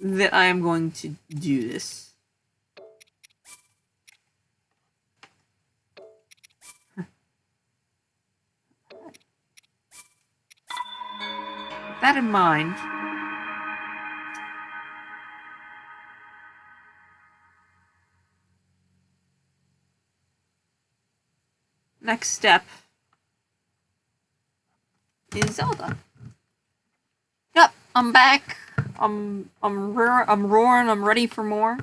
that I am going to do this. With that in mind, next step is Zelda. Yep, I'm back. I'm roaring. I'm ready for more.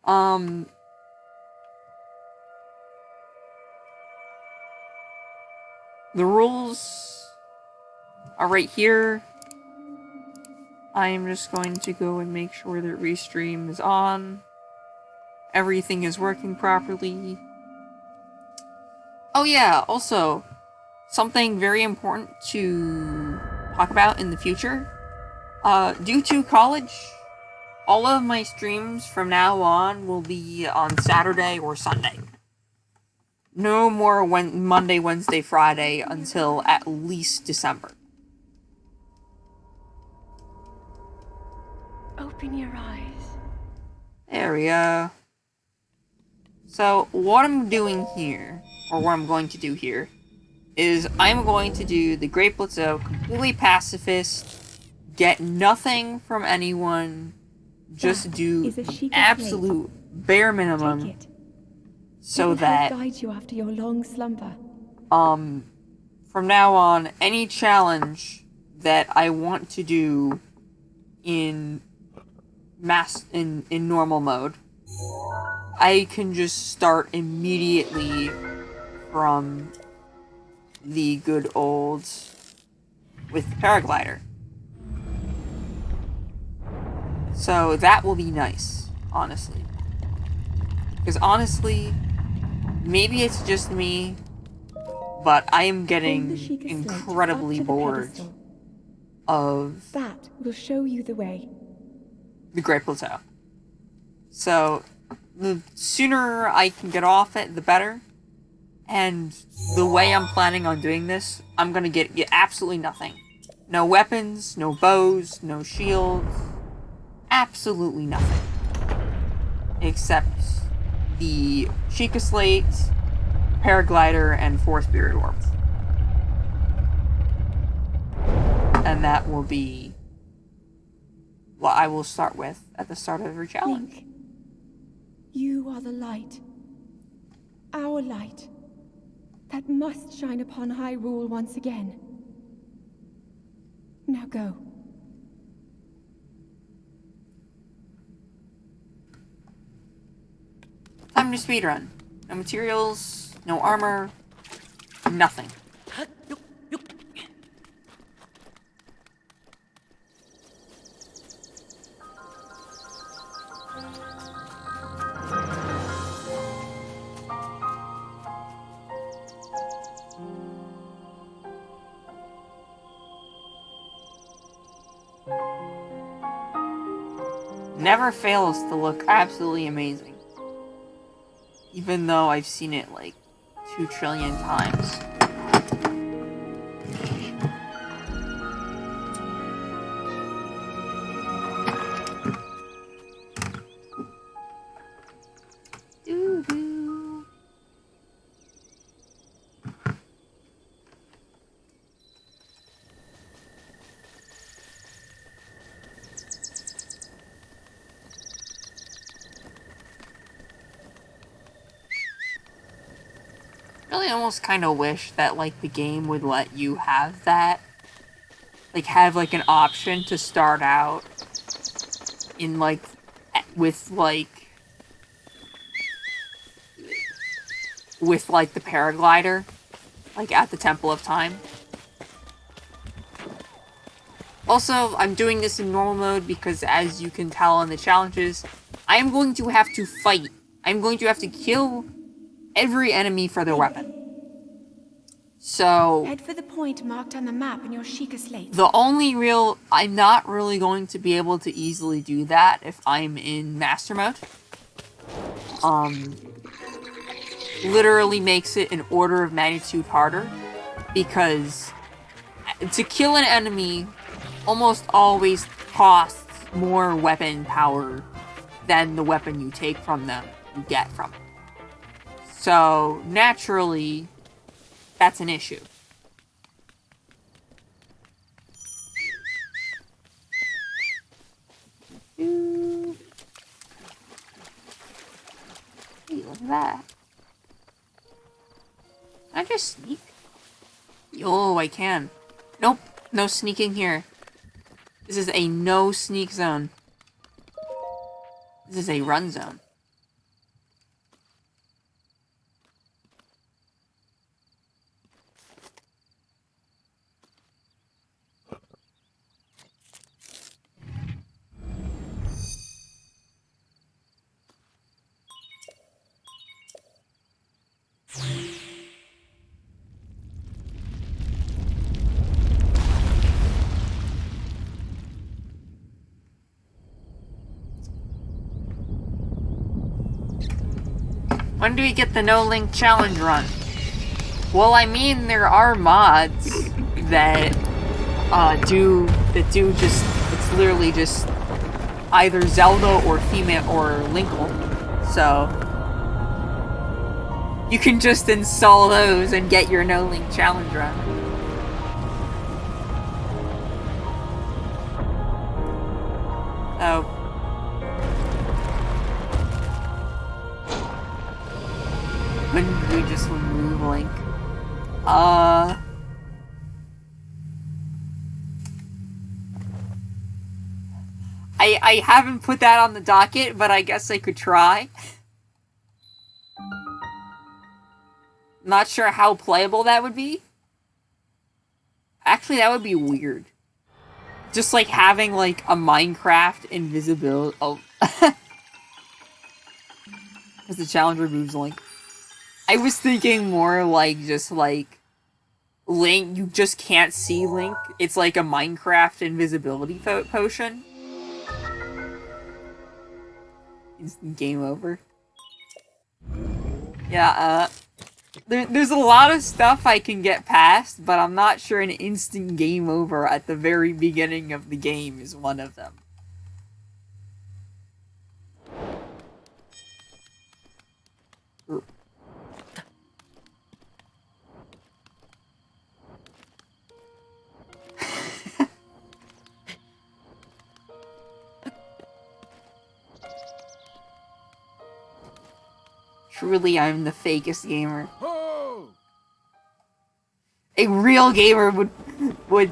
The rules are right here. I am just going to go and make sure that Restream is on. Everything is working properly. Oh yeah, also, something very important to talk about in the future. Due to college, all of my streams from now on will be on Saturday or Sunday. No more Monday, Wednesday, Friday until at least December. Open your eyes. There we go. So, what I'm doing here, or what I'm going to do here, is I'm going to do the Great Plateau completely pacifist, get nothing from anyone, just do the absolute bare minimum, so that guide you after your long slumber. From now on, any challenge that I want to do in normal mode, I can just start immediately from the good old with the paraglider. So that will be nice, honestly. Because honestly, maybe it's just me, but I am getting incredibly bored of that will show you the way. The Great Plateau. So the sooner I can get off it, the better. And the way I'm planning on doing this, I'm gonna get absolutely nothing. No weapons, no bows, no shields. Absolutely nothing. Except the Sheikah Slate, Paraglider, and 4 Spirit Orbs. And that will be what I will start with at the start of every challenge. Link, you are the light. Our light. That must shine upon Hyrule once again. Now go. Time to speedrun. No materials, no armor, nothing. Never fails to look absolutely amazing. Even though I've seen it like 2 trillion times. Doo-doo. Really almost kind of wish that, like, the game would let you have that. Like, have, like, an option to start out in, like, with, like, the paraglider. Like, at the Temple of Time. Also, I'm doing this in normal mode because, as you can tell in the challenges, I am going to have to fight. I'm going to have to kill every enemy for their weapon. So Head for the point marked on the map in your Sheikah Slate. I'm not really going to be able to easily do that if I'm in Master Mode. Literally makes it an order of magnitude harder, because to kill an enemy almost always costs more weapon power than the weapon you take from them you get from it. So, naturally, that's an issue. Hey, look at that. Can I just sneak? Oh, I can. Nope, no sneaking here. This is a no sneak zone. This is a run zone. When do we get the no-link challenge run? Well, I mean, there are mods that do just, it's literally just either Zelda or female or Linkle. So you can just install those and get your no-link challenge run. Oh. When did we just remove Link? I haven't put that on the docket, but I guess I could try. Not sure how playable that would be. Actually, that would be weird. Just like having like a Minecraft invisibility. Oh. Because the challenge removes Link. I was thinking more like just like Link, you just can't see Link. It's like a Minecraft invisibility potion. Instant game over. Yeah, there's a lot of stuff I can get past, but I'm not sure an instant game over at the very beginning of the game is one of them. Truly, I'm the fakest gamer. A real gamer would.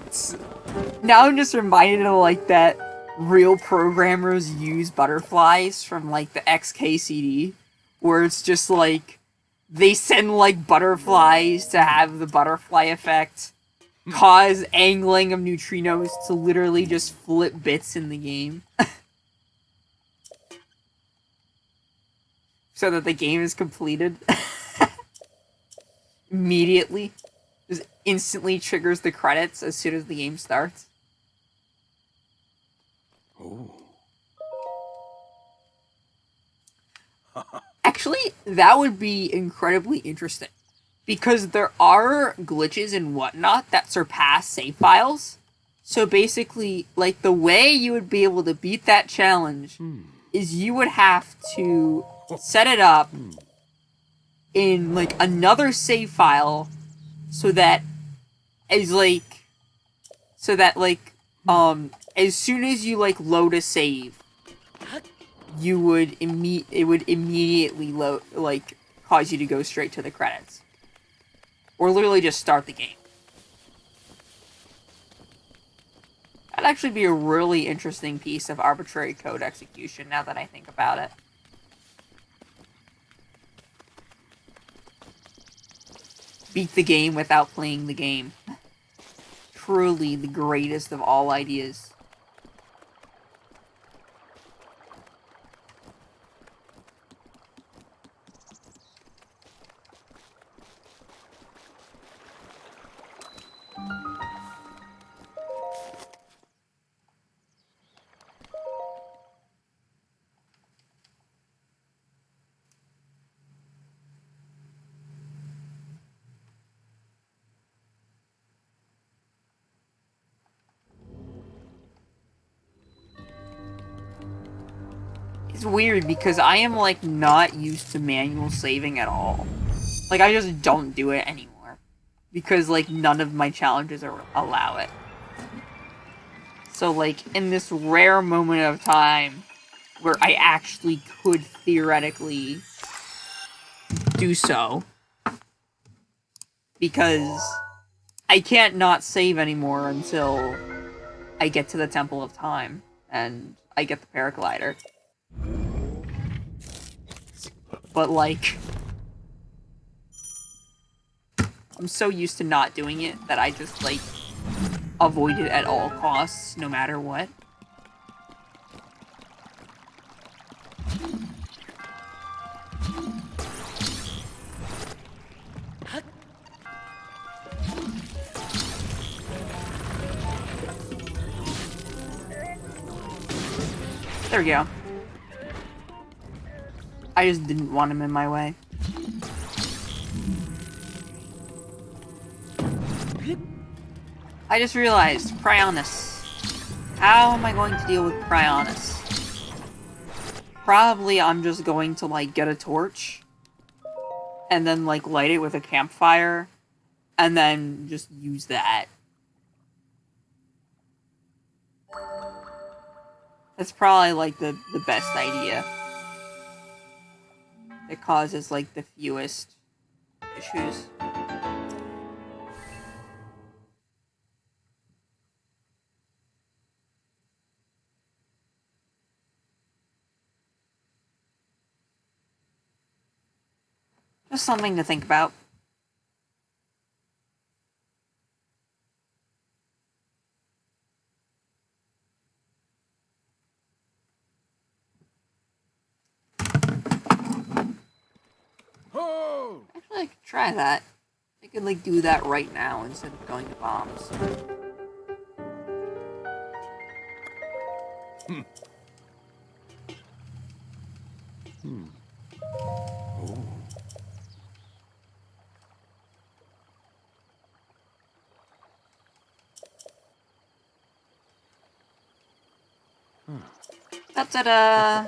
Now I'm just reminded of like that real programmers use butterflies from like the XKCD, where it's just like they send like butterflies to have the butterfly effect, cause angling of neutrinos to literally just flip bits in the game. So that the game is completed. Immediately. Just instantly triggers the credits as soon as the game starts. Oh. Actually, that would be incredibly interesting. Because there are glitches and whatnot that surpass save files. So basically, like, the way you would be able to beat that challenge is you would have to set it up in, like, another save file so that as soon as you, like, load a save, you would it would immediately load, like, cause you to go straight to the credits. Or literally just start the game. That'd actually be a really interesting piece of arbitrary code execution, now that I think about it. Beat the game without playing the game. Truly the greatest of all ideas. It's weird because I am, like, not used to manual saving at all. Like, I just don't do it anymore. Because, like, none of my challenges allow it. So, like, in this rare moment of time where I actually could theoretically do so, because I can't not save anymore until I get to the Temple of Time and I get the paraglider. But, like, I'm so used to not doing it that I just, like, avoid it at all costs, no matter what. There we go. I just didn't want him in my way. I just realized, Cryonis. How am I going to deal with Cryonis? Probably I'm just going to, like, get a torch, and then, like, light it with a campfire, and then just use that. That's probably, like, the best idea. It causes, like, the fewest issues. Just something to think about. Actually, I could try that. I could, like, do that right now instead of going to bombs. Ta-da!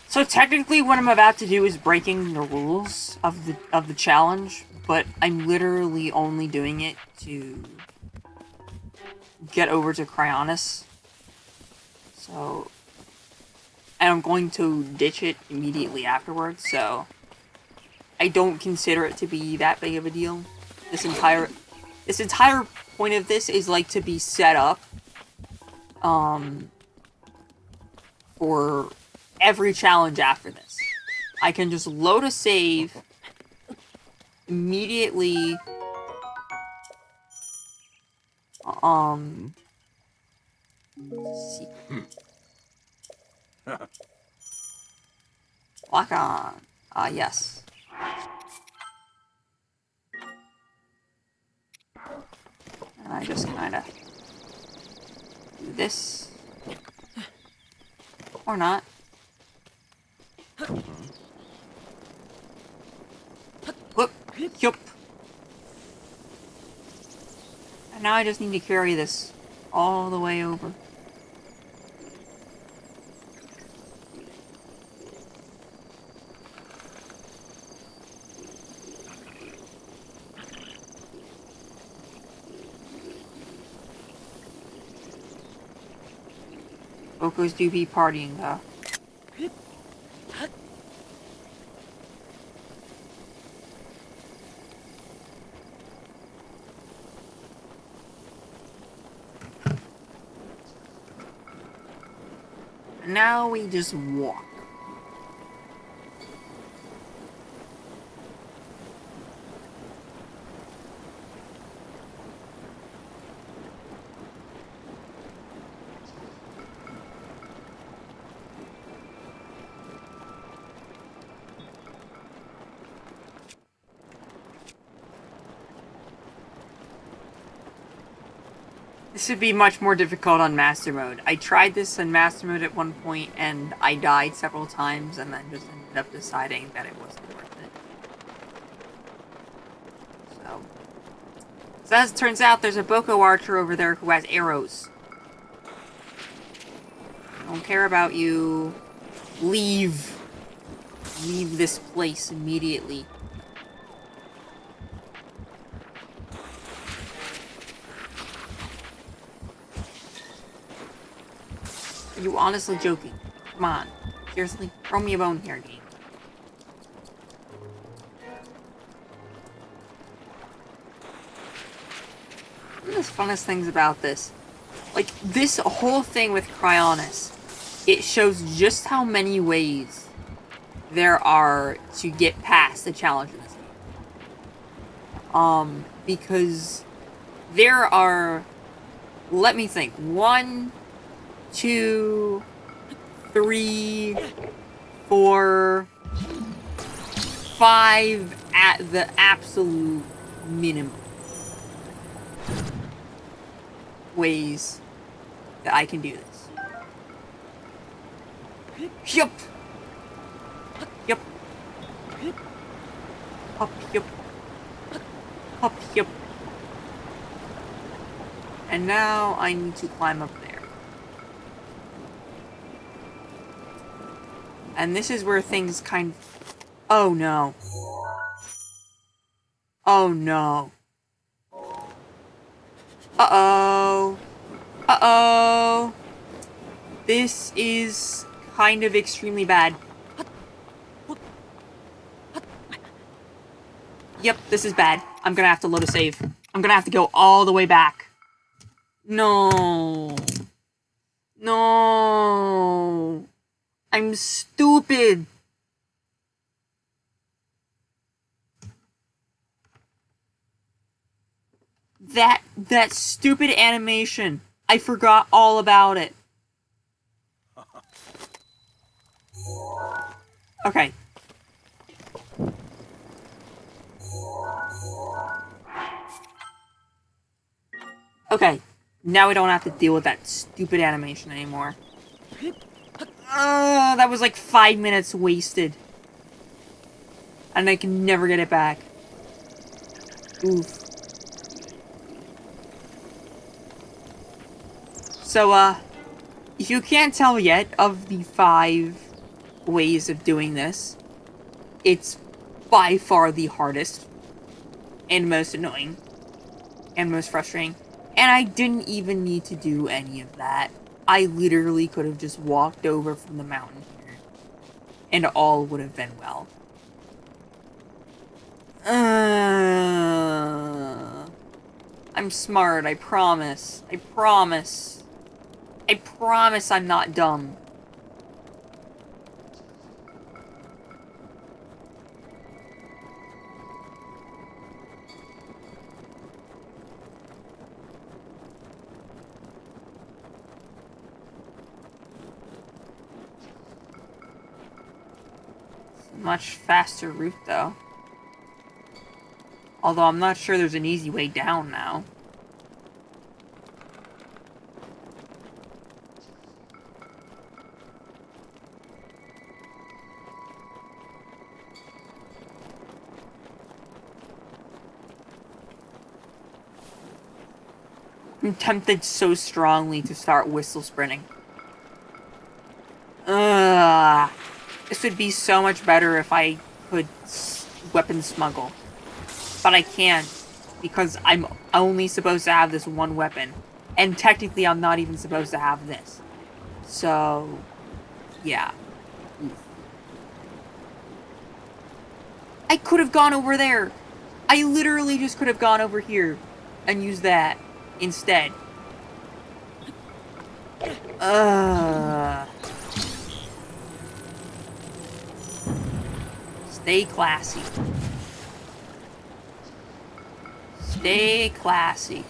So technically what I'm about to do is breaking the rules of the challenge, but I'm literally only doing it to get over to Cryonis. So, and I'm going to ditch it immediately afterwards, so I don't consider it to be that big of a deal. This entire point of this is, like, to be set up for every challenge after this. I can just load a save immediately. Lock on. Yes. And I just kinda do this. Or not. Whoop. Yup. And now I just need to carry this all the way over. Locos do be partying, though. now we just walk. This would be much more difficult on Master Mode. I tried this in Master Mode at one point, and I died several times, and then just ended up deciding that it wasn't worth it. So as it turns out, there's a Boko Archer over there who has arrows. I don't care about you. Leave. Leave this place immediately. Are you honestly joking? Come on. Seriously? Throw me a bone here, game. One of the funnest things about this, like, this whole thing with Cryonis, it shows just how many ways there are to get past the challenge in this game. Because there are, let me think, 1, 2, 3, 4, 5 at the absolute minimum ways that I can do this. Yup. Yup. Up, yup. Up, yup. And now I need to climb up there. And this is where things kind of... Oh no. Oh no. Uh-oh. Uh-oh. This is kind of extremely bad. Yep, this is bad. I'm gonna have to load a save. I'm gonna have to go all the way back. No. No. I'm stupid. That stupid animation. I forgot all about it. Okay. Okay. Now we don't have to deal with that stupid animation anymore. That was like 5 minutes wasted. And I can never get it back. Oof. So, if you can't tell yet, of the 5 ways of doing this, it's by far the hardest, and most annoying, and most frustrating. And I didn't even need to do any of that. I literally could have just walked over from the mountain here, and all would have been well. I'm smart, I promise. I promise. I promise I'm not dumb. Much faster route, though. Although I'm not sure there's an easy way down now. I'm tempted so strongly to start whistle sprinting. This would be so much better if I could weapon smuggle. But I can't, because I'm only supposed to have this one weapon. And technically I'm not even supposed to have this. So, yeah. I could have gone over there. I literally just could have gone over here and used that instead. Stay classy. Stay classy.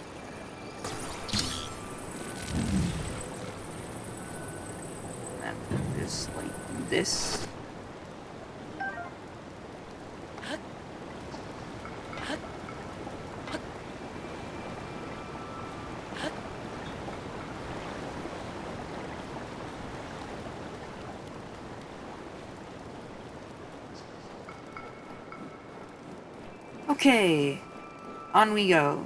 And then just like do this. Okay, on we go.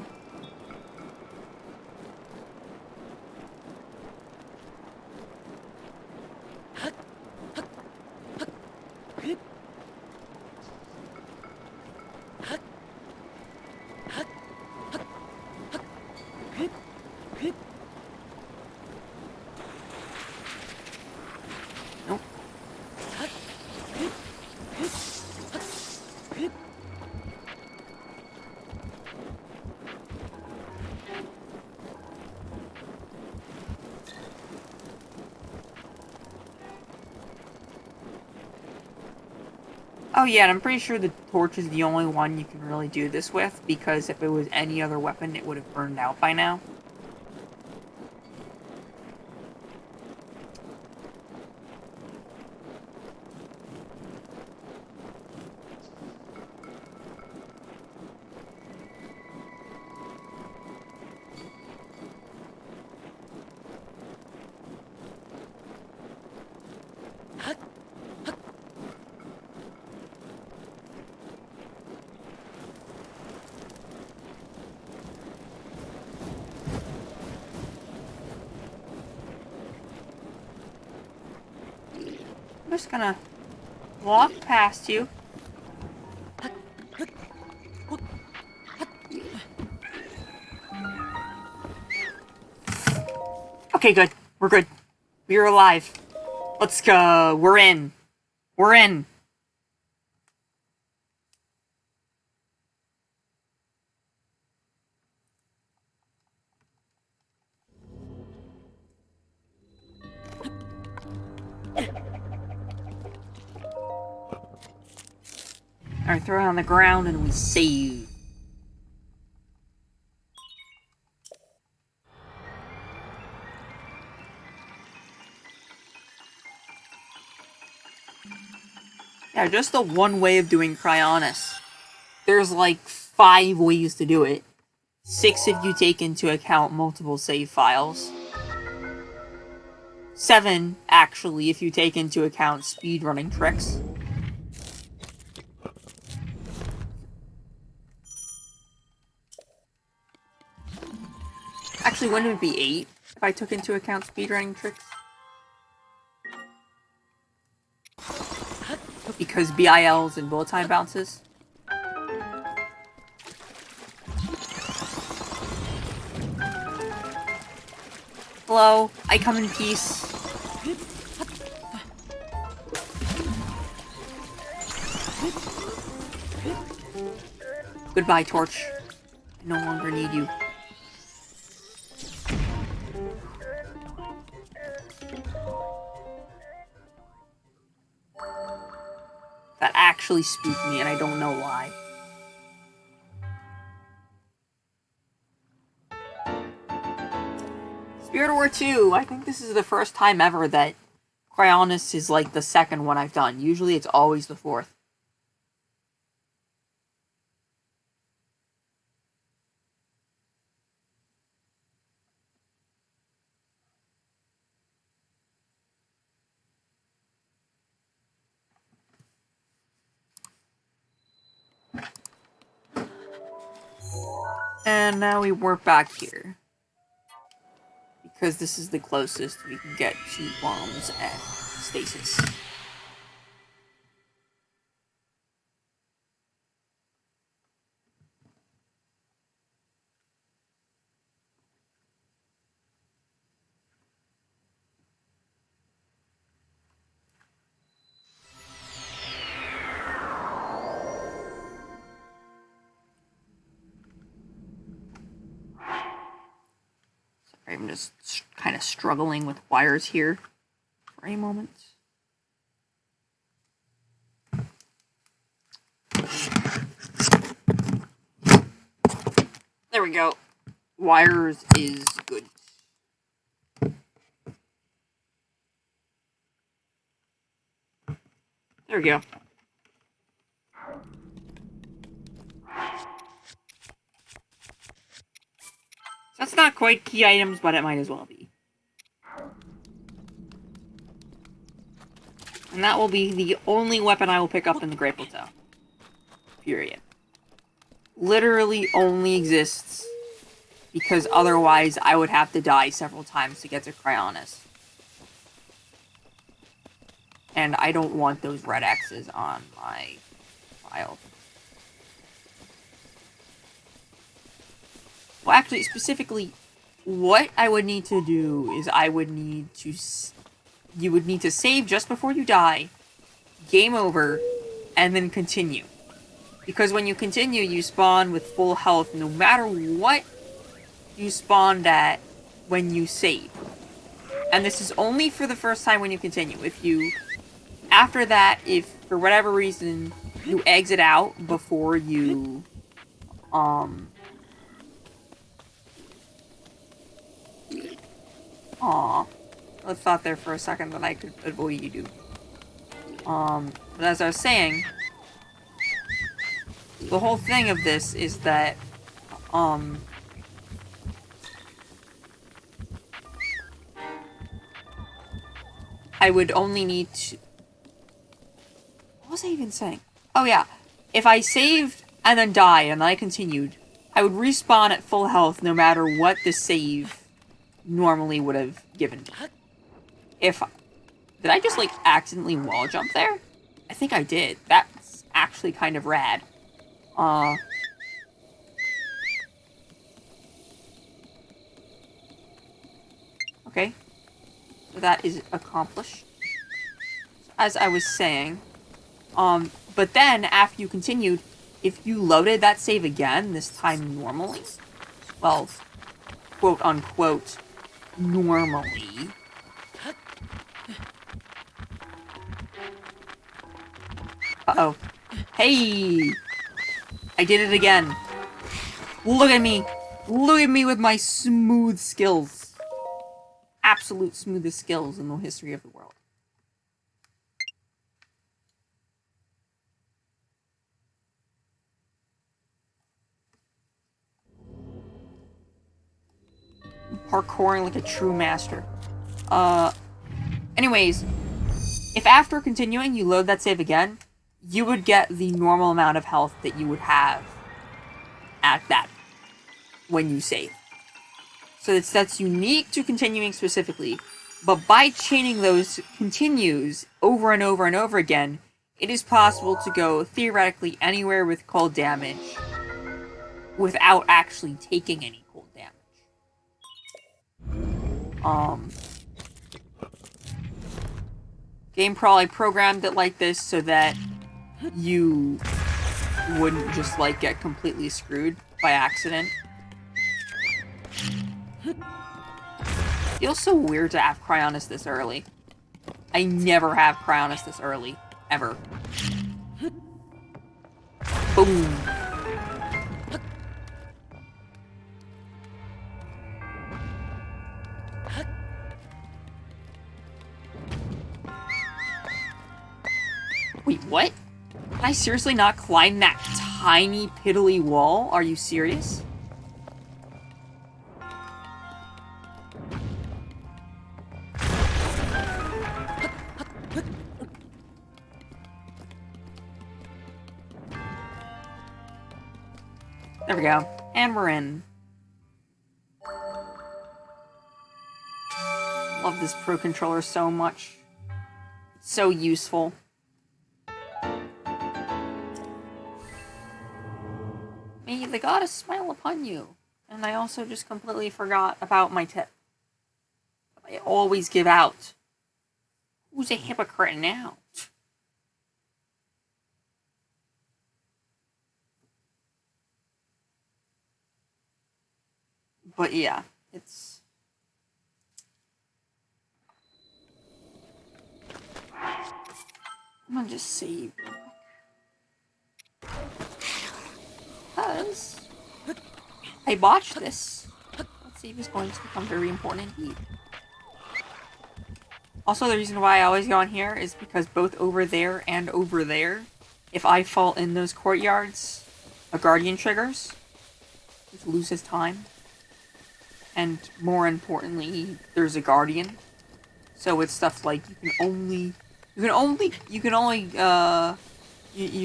Nope. Oh yeah, and I'm pretty sure the torch is the only one you can really do this with, because if it was any other weapon, it would have burned out by now. I'm just gonna walk past you. Okay, good. We're good. We're alive. Let's go. We're in. We're in. Alright, throw it on the ground and we save. Yeah, just the one way of doing Cryonis. There's like 5 ways to do it. 6 if you take into account multiple save files. 7, actually, if you take into account speedrunning tricks. Actually, wouldn't it be 8 if I took into account speedrunning tricks? Because BILs and bullet time bounces. Hello, I come in peace. Goodbye, Torch. I no longer need you. That actually spooked me, and I don't know why. Spirit War 2! I think this is the first time ever that Cryonis is like the second one I've done. Usually it's always the fourth. And now we warp back here. Because this is the closest we can get to bombs and stasis. I'm just kind of struggling with wires here for a moment. we go. Wires is good. There we go. That's not quite key items, but it might as well be. And that will be the only weapon I will pick up in the Great Plateau. Period. Literally only exists because otherwise I would have to die several times to get to Cryonis. And I don't want those red X's on my file. Well, actually, specifically, what I would need to do is I would need to... You would need to save just before you die, game over, and then continue. Because when you continue, you spawn with full health no matter what you spawned at when you save. And this is only for the first time when you continue. If you... After that, if for whatever reason you exit out before you... Aw. I thought there for a second that I could avoid you. But as I was saying, the whole thing of this is that, I would only need to... What was I even saying? Oh yeah, if I saved and then died and I continued, I would respawn at full health no matter what the save normally would have given me. Did I just, like, accidentally wall jump there? I think I did. That's actually kind of rad. Okay. So that is accomplished. As I was saying, but then, after you continued, if you loaded that save again, this time normally, well, quote-unquote, normally, uh-oh. Hey! I did it again. Look at me! Look at me with my smooth skills. Absolute smoothest skills in the history of the world. Parkouring like a true master. Anyways, if after continuing you load that save again, you would get the normal amount of health that you would have at that when you save. So that's unique to continuing specifically, but by chaining those continues over and over and over again, it is possible to go theoretically anywhere with cold damage without actually taking any cold damage. Game probably programmed it like this so that you wouldn't just, like, get completely screwed by accident. Feels so weird to have Cryonis this early. I never have Cryonis this early. Ever. Boom. Wait, what? Can I seriously not climb that tiny, piddly wall? Are you serious? There we go. And we're in. Love this Pro Controller so much. It's so useful. May the goddess smile upon you. And I also just completely forgot about my tip. I always give out. Who's a hypocrite now? But yeah, it's... I'm gonna just save real quick. Because... I botched this. Let's see if it's going to become very important indeed. Also, the reason why I always go on here is because both over there and over there, if I fall in those courtyards, a guardian triggers, which loses time. And more importantly, there's a guardian. So it's stuff like you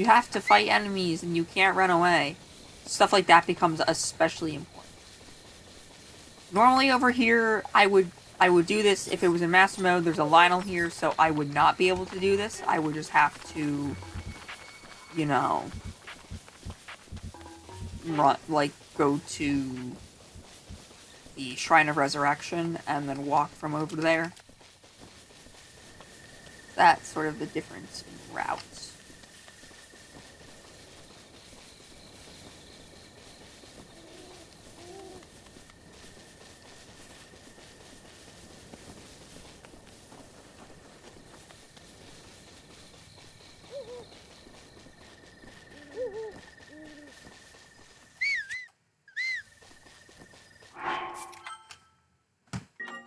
have to fight enemies and you can't run away. Stuff like that becomes especially important. Normally over here, I would do this if it was in master mode. There's a Lionel here, so I would not be able to do this. I would just have to, you know, go to the Shrine of Resurrection and then walk from over there. That's sort of the difference in routes.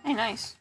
Hey, nice.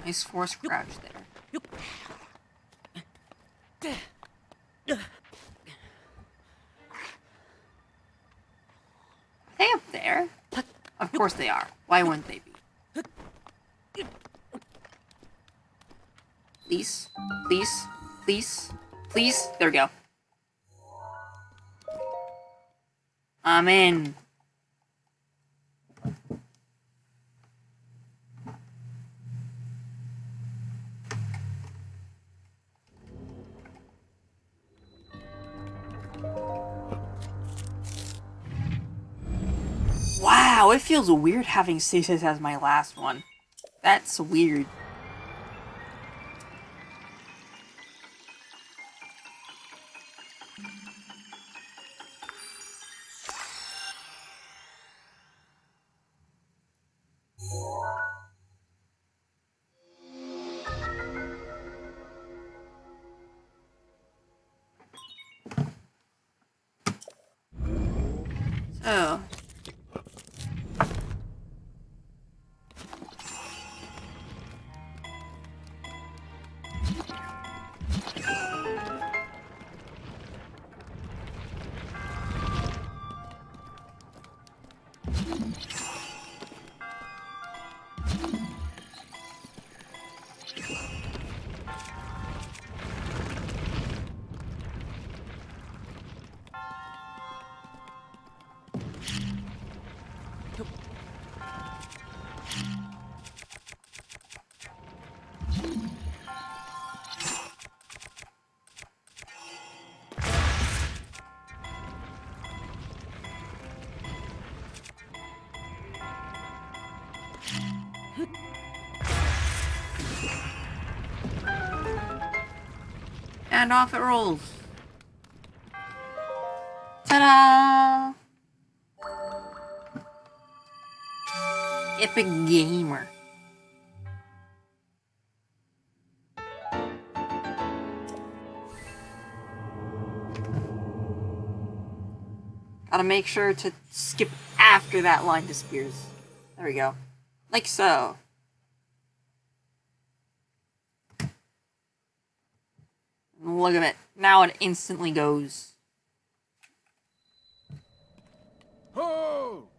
Nice force crouch there. Are they up there? Of course they are. Why wouldn't they be? Please, please, please, please. There we go. I'm in. Wow, it feels weird having Stasis as my last one. That's weird. Oh. And off it rolls. Ta-da! Epic gamer. Gotta make sure to skip after that line disappears. There we go. Like so. Look at it. Now it instantly goes. Ho!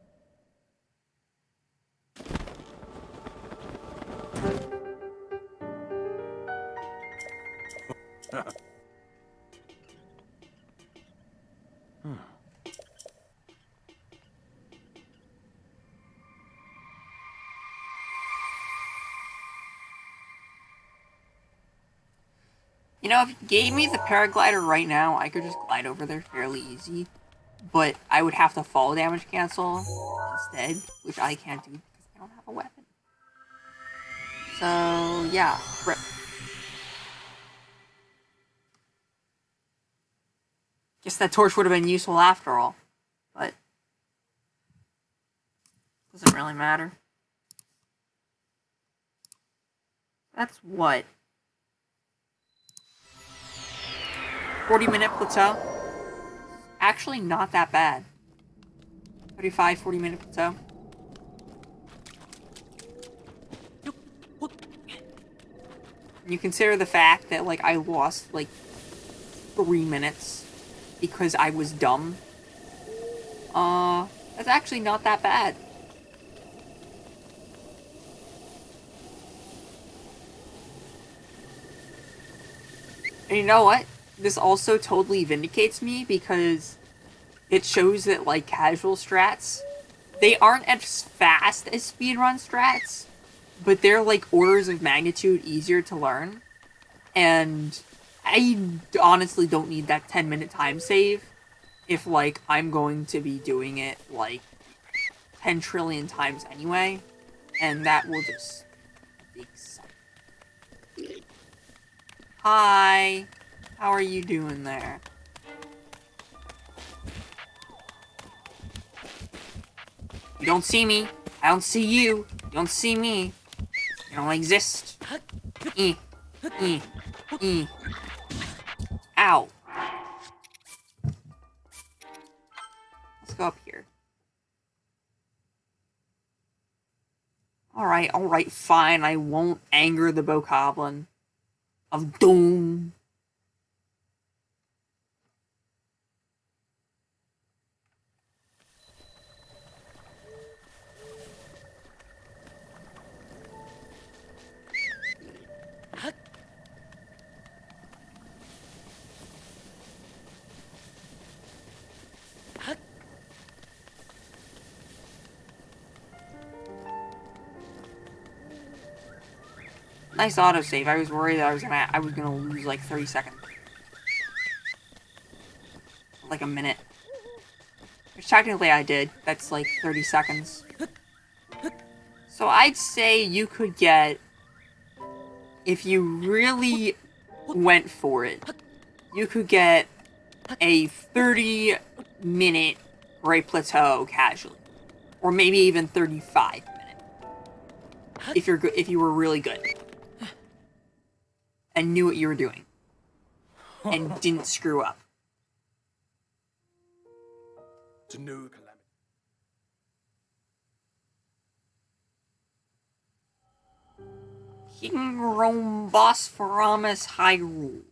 You know, if you gave me the paraglider right now, I could just glide over there fairly easy. But I would have to fall damage cancel instead, which I can't do because I don't have a weapon. So, yeah, rip. Guess that torch would have been useful after all, but doesn't really matter. That's what? 40-minute plateau? Actually not that bad. 35, 40-minute plateau. You consider the fact that, like, I lost, like, 3 minutes because I was dumb. That's actually not that bad. And you know what? This also totally vindicates me because it shows that, like, casual strats, they aren't as fast as speedrun strats, but they're, like, orders of magnitude easier to learn. And I honestly don't need that 10-minute time save if, like, I'm going to be doing it, like, 10 trillion times anyway. And that will just be exciting. Hi! How are you doing there? You don't see me. I don't see you. You don't see me. You don't exist. Ow. Let's go up here. Alright, fine. I won't anger the Bokoblin of Doom. Nice autosave. I was worried that I was gonna lose like 30 seconds. Like a minute. Which technically I did. That's like 30 seconds. So I'd say you could get, if you really went for it, you could get a 30-minute Great Plateau casually. Or maybe even 35 minutes. If you were really good. And knew what you were doing. And didn't screw up. To no calamity. King Rome Bosphoramus Hyrule.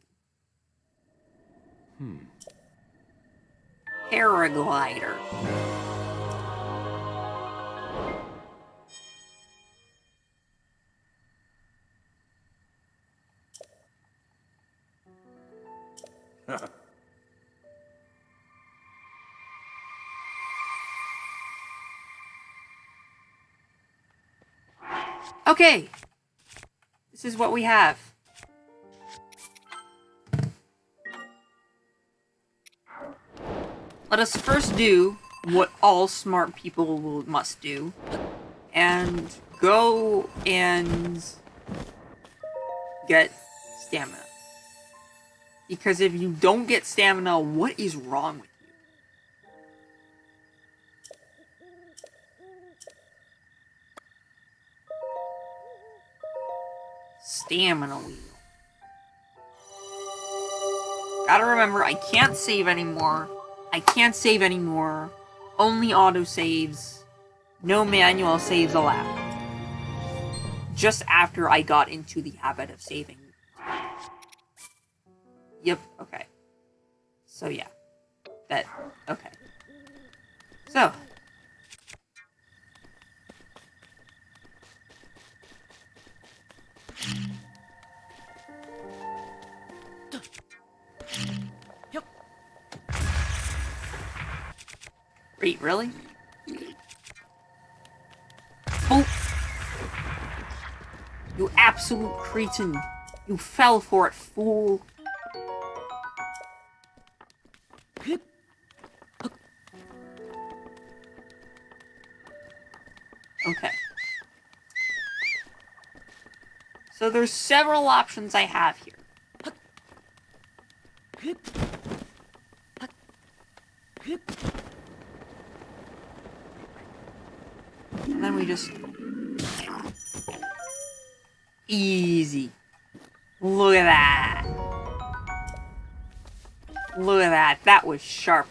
Paraglider. Okay. This is what we have. Let us first do what all smart people must do. And go and get stamina. Because if you don't get stamina, what is wrong with you? Stamina wheel. Gotta remember, I can't save anymore. I can't save anymore. Only autosaves. No manual saves allowed. Just after I got into the habit of saving. Yep, okay. So, yeah. Okay. So. Wait, really? Oh! You absolute cretin! You fell for it, fool! Okay. So there's several options I have here. And then we just... Easy. Look at that. Look at that. That was sharp.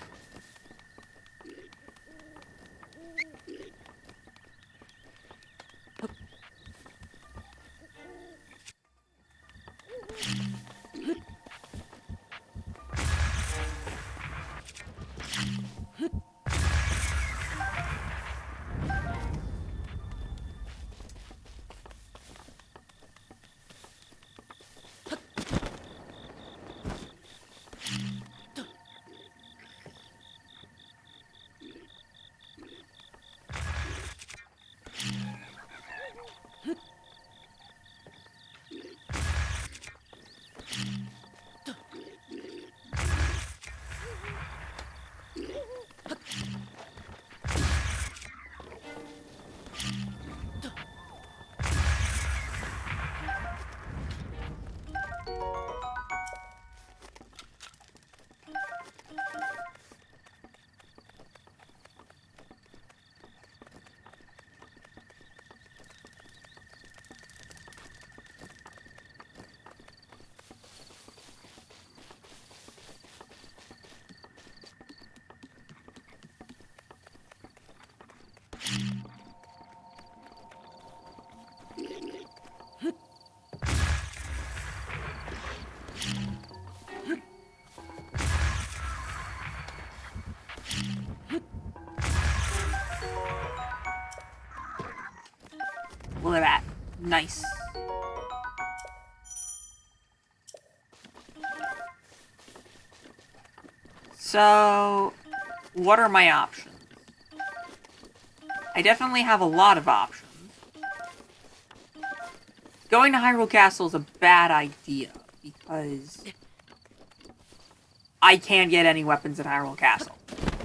Look at that. Nice. So, what are my options? I definitely have a lot of options. Going to Hyrule Castle is a bad idea, because I can't get any weapons at Hyrule Castle.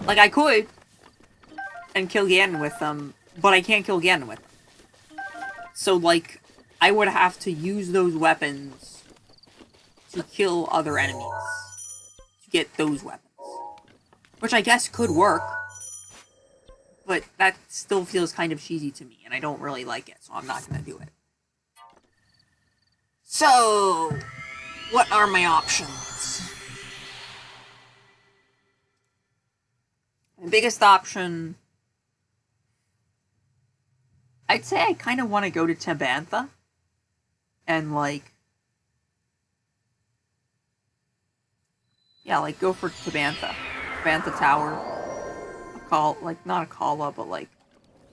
Like, I could, and kill Ganon with them, but I can't kill Ganon with them. So, like, I would have to use those weapons to kill other enemies. To get those weapons. Which I guess could work. But that still feels kind of cheesy to me, and I don't really like it, so I'm not gonna do it. So, what are my options? The biggest option... I'd say I kind of want to go to Tabantha. And, like... Yeah, like, go for Tabantha. Tabantha Tower. Not Akala, but, like,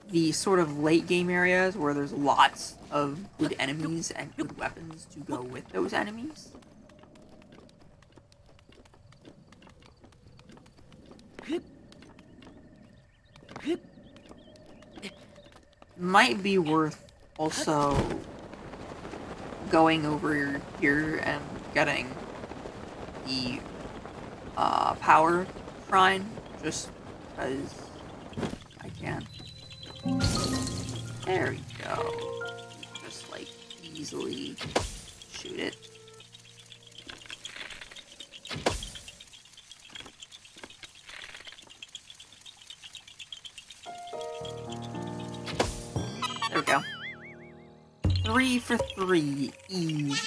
the sort of late game areas where there's lots of good enemies and good weapons to go with those enemies. Might be worth also going over here and getting the power shrine, just because I can. There we go. Just like easily shoot it. There we go. 3 for 3. Easy.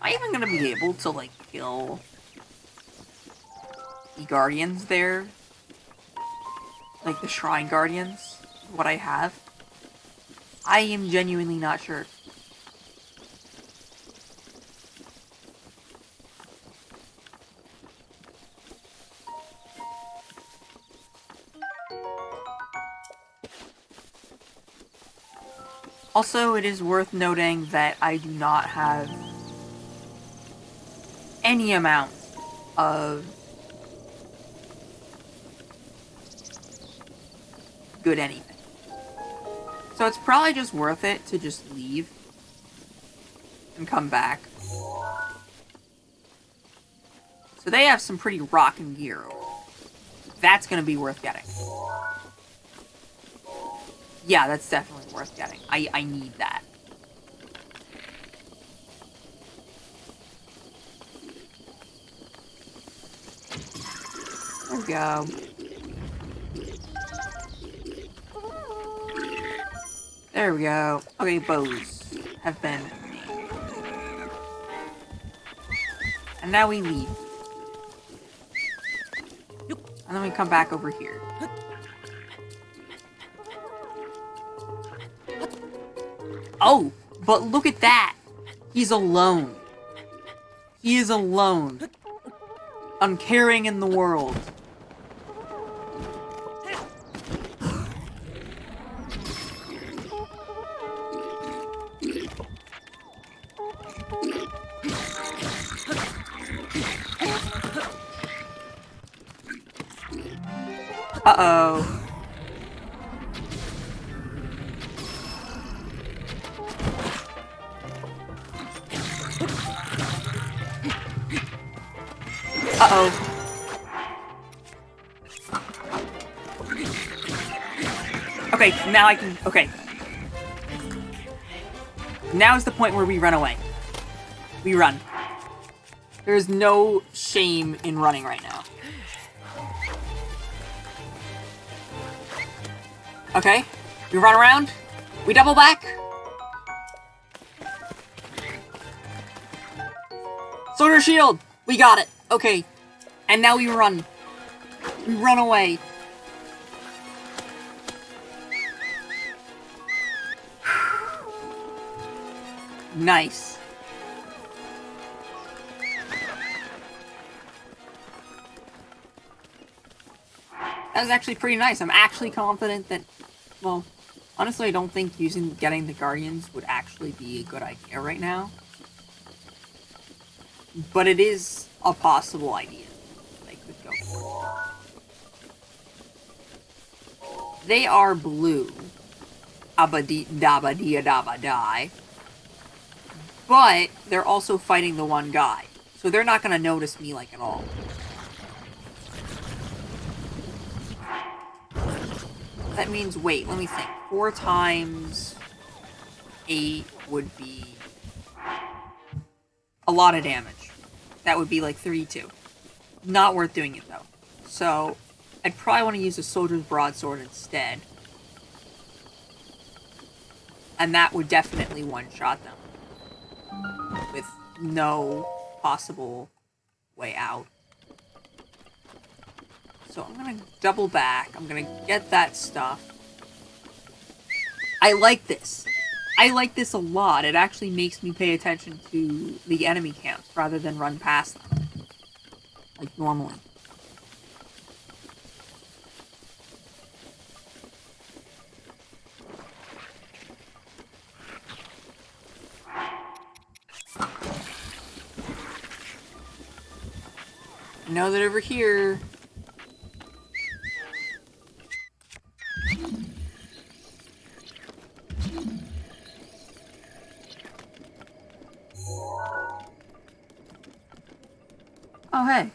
I even gonna be able to, like, kill the guardians there? Like, the shrine guardians? What I have? I am genuinely not sure. Also, it is worth noting that I do not have any amount of good anything. So it's probably just worth it to just leave and come back. So they have some pretty rockin' gear. That's gonna be worth getting. Yeah, that's definitely worth getting. I need that. There we go. There we go. Okay, bows have been made. And now we leave. And then we come back over here. Oh, but look at that! He's alone. He is alone. Uncaring in the world. Uh-oh. Uh-oh. Okay, now I can... Okay. Now is the point where we run away. We run. There is no shame in running right now. Okay. We run around. We double back. Sword or shield! We got it. Okay. And now we run. We run away. Nice. That was actually pretty nice. I'm actually confident that, well, honestly, I don't think getting the Guardians would actually be a good idea right now. But it is a possible idea they could go for. They are blue. Abba-dee-dabba-dee-dabba-die. But they're also fighting the one guy. So they're not gonna notice me, like, at all. That means, wait, let me think. 4 times 8 would be a lot of damage. That would be like 32. Not worth doing it, though. So, I'd probably want to use a Soldier's Broadsword instead. And that would definitely one-shot them. With no possible way out. So I'm gonna double back. I'm gonna get that stuff. I like this. I like this a lot. It actually makes me pay attention to the enemy camps rather than run past them. Like normally. I know that over here... Oh, hey.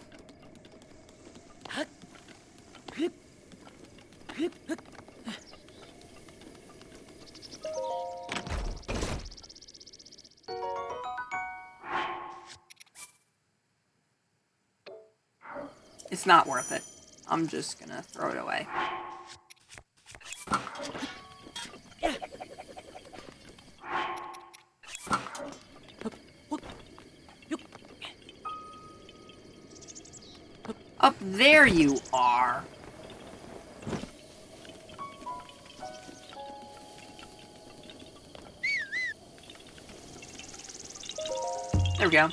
It's not worth it. I'm just gonna throw it away. Up there you are. There we go.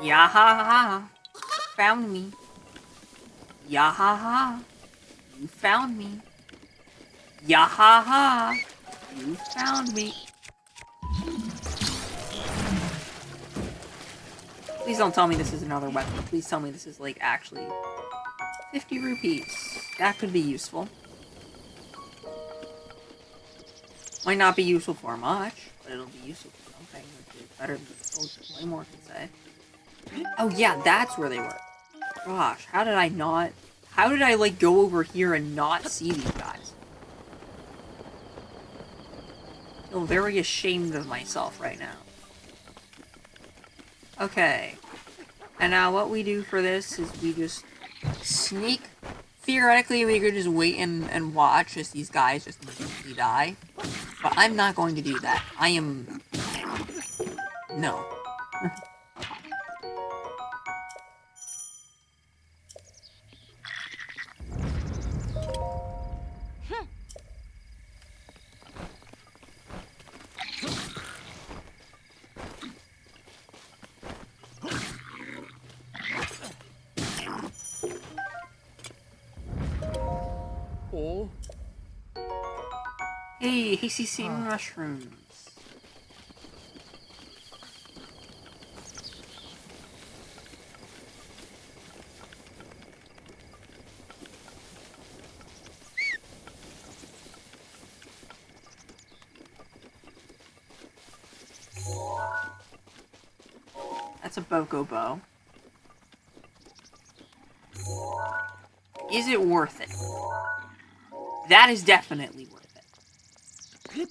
Yahaha. Found me. Yahaha. You found me. Yahaha. You found me. Please don't tell me this is another weapon. Please tell me this is, like, actually 50 rupees. That could be useful. Might not be useful for much, but it'll be useful for something, which is better than way more could say. Oh yeah, that's where they were. Gosh, how did I, like, go over here and not see these guys? I feel very ashamed of myself right now. Okay. And now what we do for this is we just sneak. Theoretically, we could just wait and watch as these guys just immediately die. But I'm not going to do that. I am... No. Oh. Hey, hasty seeing mushrooms. That's a Boko bow. Is it worth it? That is definitely worth it.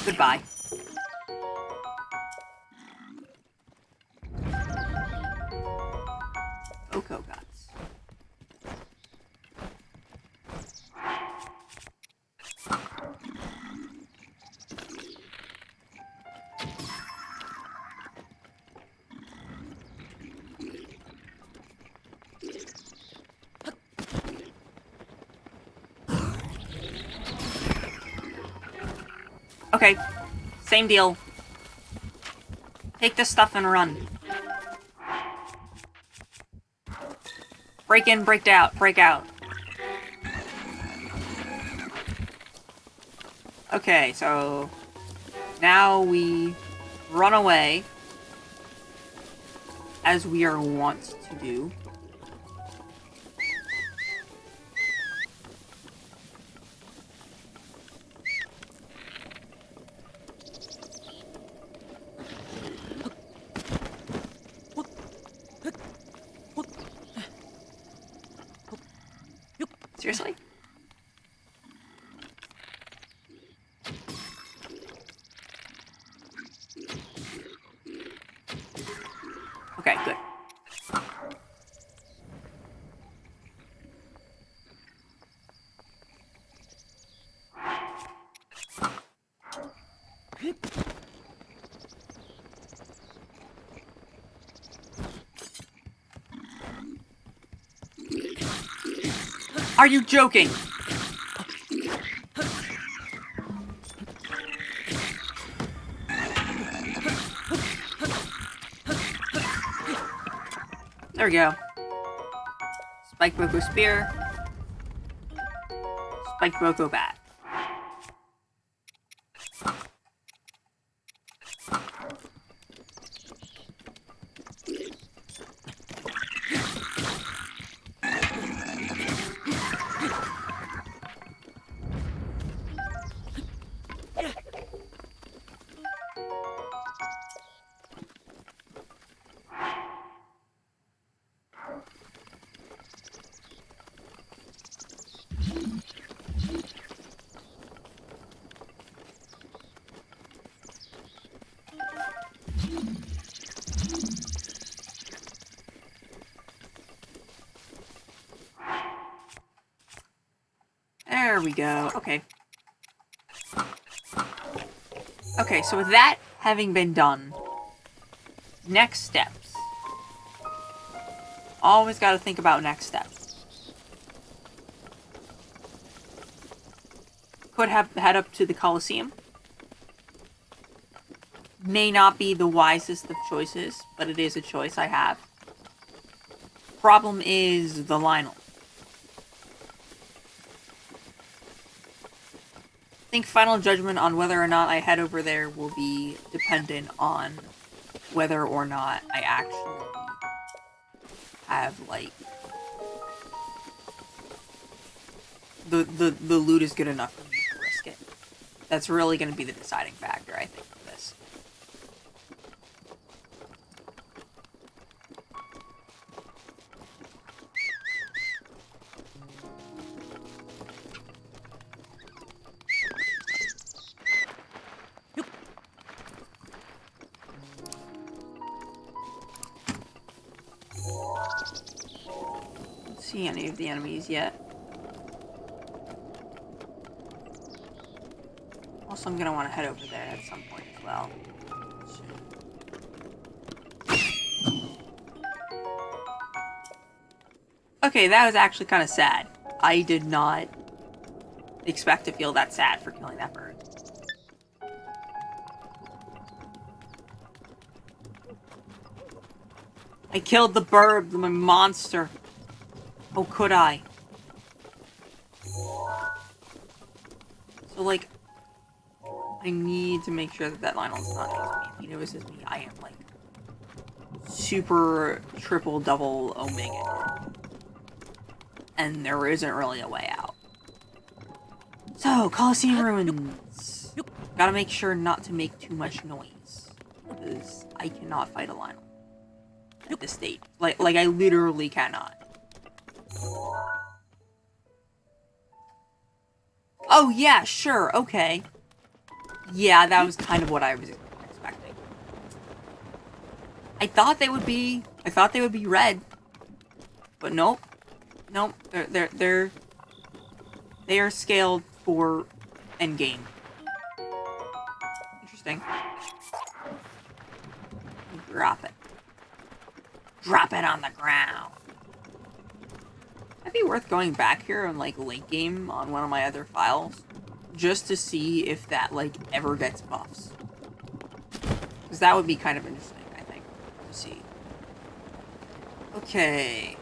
Goodbye. Boko guts. Okay, same deal. Take this stuff and run. Break in, break out, break out. Okay, so now we run away, as we are wont to do. Seriously? Okay, good. Are you joking? There we go. Spike Boko Spear. Spike Boko Bat. There we go. Okay. Okay, so with that having been done, next steps. Always gotta think about next steps. Could have head up to the Colosseum. May not be the wisest of choices, but it is a choice I have. Problem is the Lionel. I think final judgment on whether or not I head over there will be dependent on whether or not I actually have, like, the loot is good enough for me to risk it. That's really going to be the deciding factor, I think, for this. See any of the enemies yet. Also, I'm gonna want to head over there at some point as well. Okay, that was actually kind of sad. I did not expect to feel that sad for killing that bird. I killed the bird, the monster. Oh, could I? So, like, I need to make sure that that Lionel's not me. If he notices me, I am, like, super, triple, double omega. And there isn't really a way out. So, Colosseum Ruins. Gotta make sure not to make too much noise. Because I cannot fight a Lionel. At this state. Like, I literally cannot. Oh, yeah, sure, okay. Yeah, that was kind of what I was expecting. I thought they would be red. But nope. Nope. They are scaled for endgame. Interesting. Drop it. Drop it on the ground. It'd be worth going back here on, like, late game on one of my other files. Just to see if that, like, ever gets buffs. Because that would be kind of interesting, I think, to see. Okay.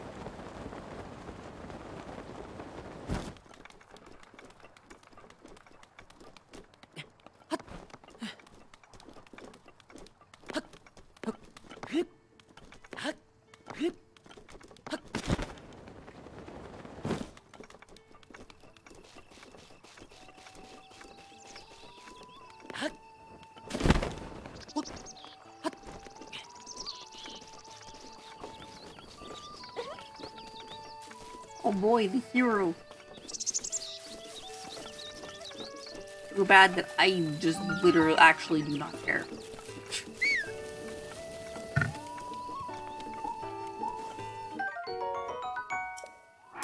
Oh boy, the hero. So bad that I just literally actually do not care.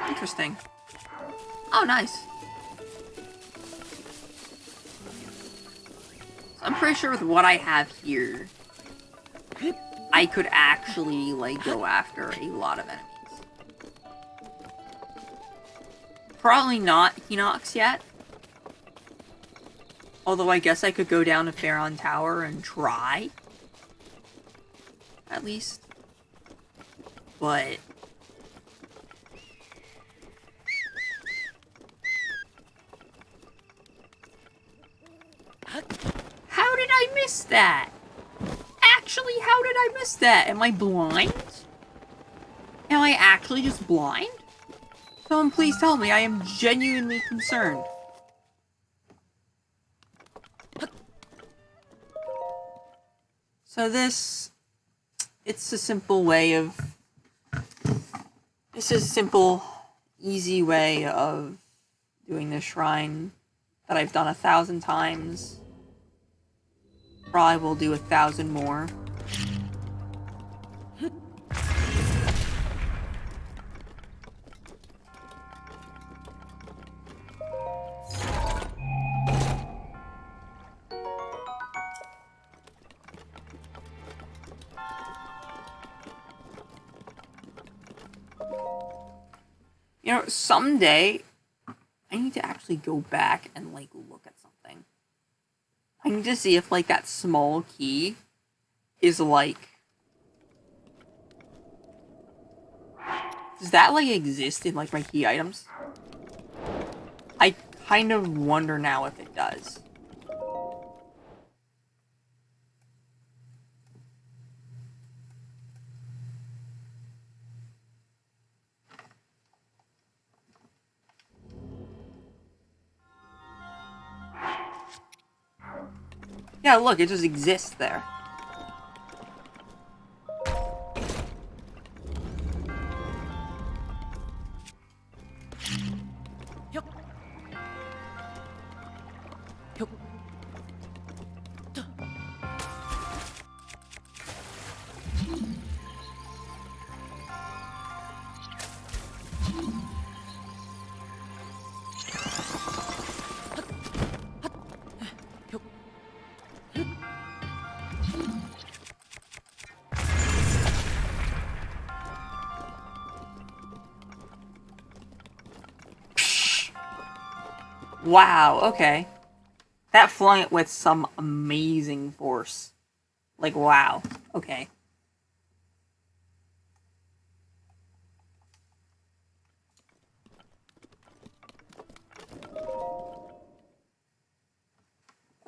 Interesting. Oh, nice. So I'm pretty sure with what I have here, I could actually, like, go after a lot of enemies. Probably not Hinox yet. Although I guess I could go down to Pharaon Tower and try. At least. But... how did I miss that? Actually, how did I miss that? Am I blind? Am I actually just blind? Someone please tell me, I am genuinely concerned. So this... it's a simple way of... this is a simple, easy way of doing this shrine that I've done 1,000 times. Probably will do 1,000 more. You know, someday I need to actually go back and like look at something. I need to see if like that small key is like, does that like exist in like my key items? I kind of wonder now if it does. Yeah, look, it just exists there. Wow, okay. That flung it with some amazing force. Like, wow. Okay.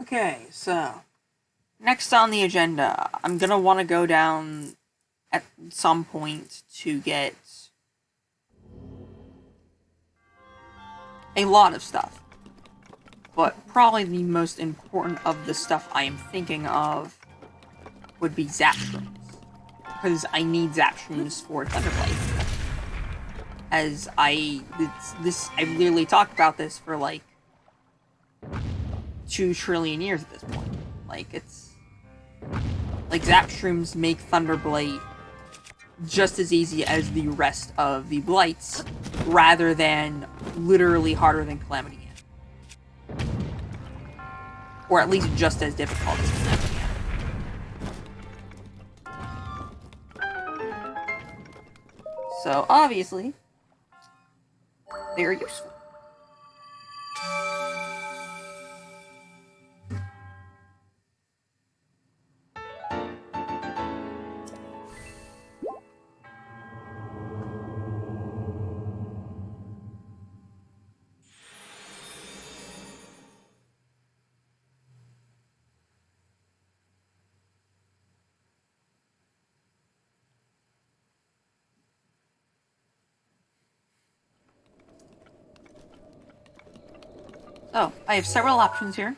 Okay, so next on the agenda, I'm gonna want to go down at some point to get a lot of stuff. But probably the most important of the stuff I am thinking of would be zap shrooms. Because I need zap shrooms for Thunderblade. As I literally talked about this for like 2 trillion years at this point. Like, it's like zap shrooms make Thunderblade just as easy as the rest of the blights, rather than literally harder than Calamity Ganon. Or at least just as difficult as Calamity Ganon. So obviously, they're useful. Oh, I have several options here.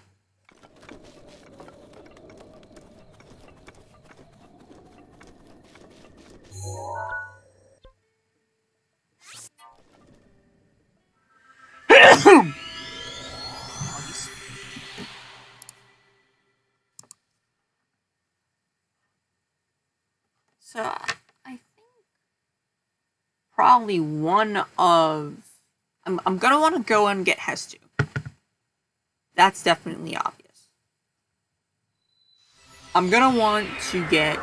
So, I think probably one of... I'm gonna want to go and get Hestu. That's definitely obvious. I'm gonna want to get...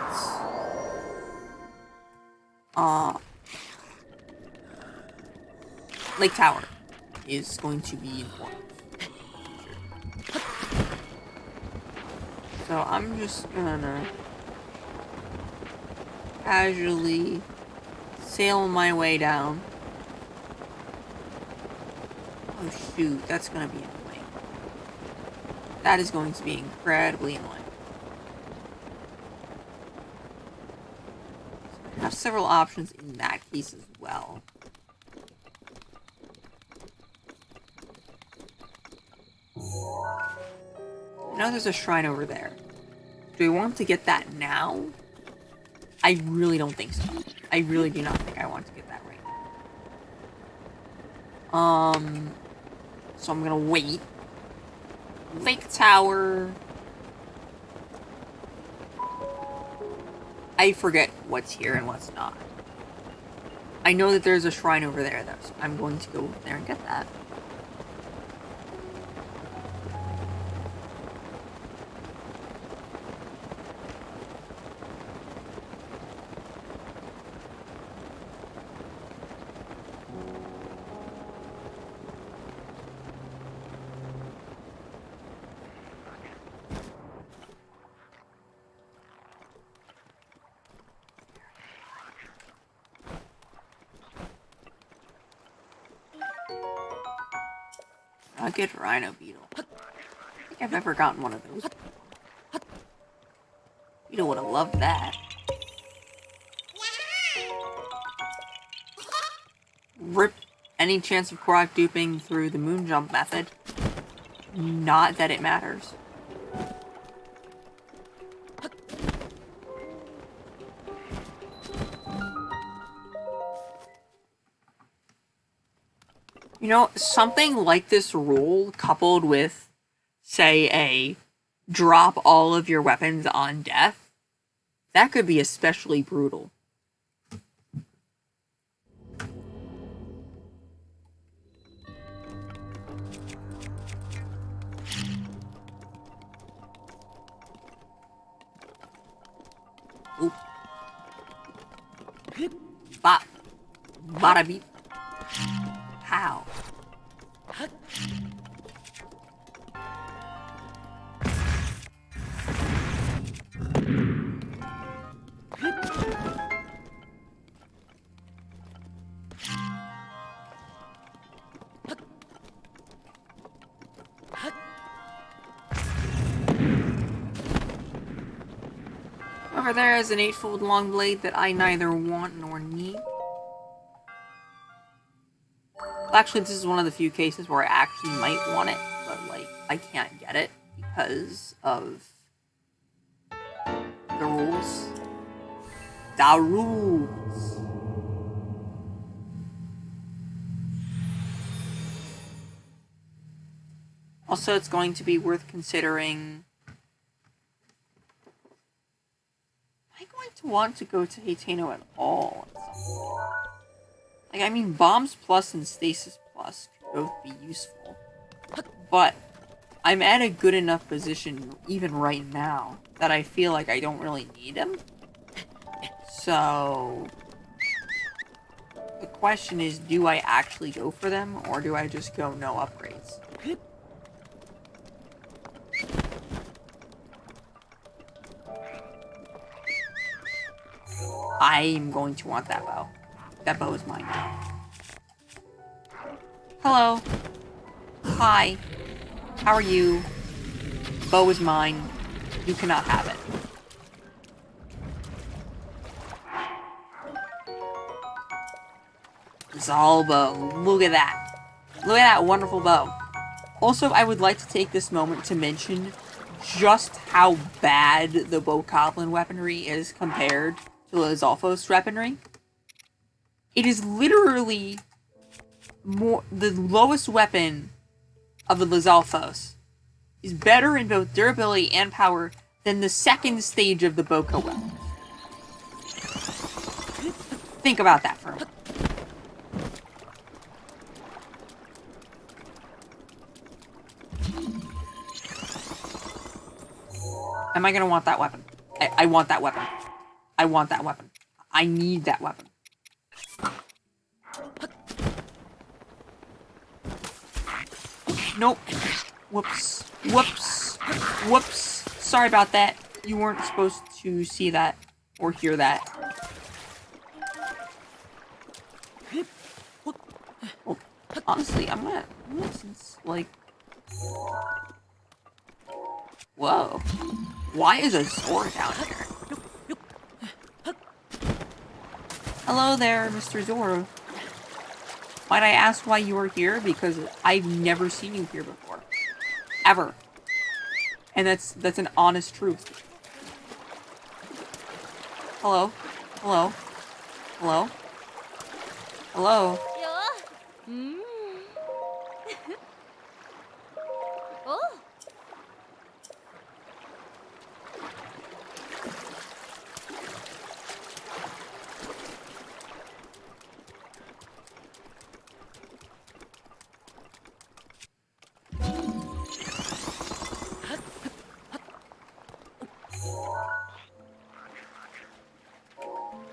Lake Tower is going to be important. So I'm just gonna casually sail my way down. Oh shoot, that's gonna be annoying. That is going to be incredibly annoying. So I have several options in that case as well. I know there's a shrine over there. Do I want to get that now? I really don't think so. I really do not think I want to get that right now. So I'm gonna wait. Lake Tower. I forget what's here and what's not. I know that there's a shrine over there though, so I'm going to go over there and get that. A good rhino beetle. I don't think I've ever gotten one of those. Beetle would have loved that. Rip any chance of Korok duping through the moon jump method. Not that it matters. You know, something like this rule, coupled with, say, a drop all of your weapons on death, that could be especially brutal. Oop. Bop. Bada beep. How? Over there is an 8-fold long blade that I neither want nor need. Actually, this is one of the few cases where I actually might want it, but, like, I can't get it because of the rules. The rules! Also, it's going to be worth considering... Am I going to want to go to Hateno at all at some point? Like, I mean, Bombs Plus and Stasis Plus could both be useful. But I'm at a good enough position, even right now, that I feel like I don't really need them. So... the question is, do I actually go for them, or do I just go no upgrades? I'm going to want that bow. That bow is mine. Hello. Hi. How are you? Bow is mine. You cannot have it. Zal bow. Look at that. Look at that wonderful bow. Also, I would like to take this moment to mention just how bad the Bokoblin weaponry is compared to Lizalfos weaponry. It is literally the lowest weapon of the Lizalfos is better in both durability and power than the second stage of the Boko weapon. Think about that for a moment. Am I gonna want that weapon? I want that weapon. I want that weapon. I need that weapon. Nope. Whoops. Whoops. Whoops. Sorry about that. You weren't supposed to see that or hear that. Well, honestly, I'm gonna since, like... Whoa. Why is a sword down here? Hello there, Mr. Zoro. Might I ask why you are here? Because I've never seen you here before. Ever. And that's an honest truth. Hello? Hello? Hello? Hello?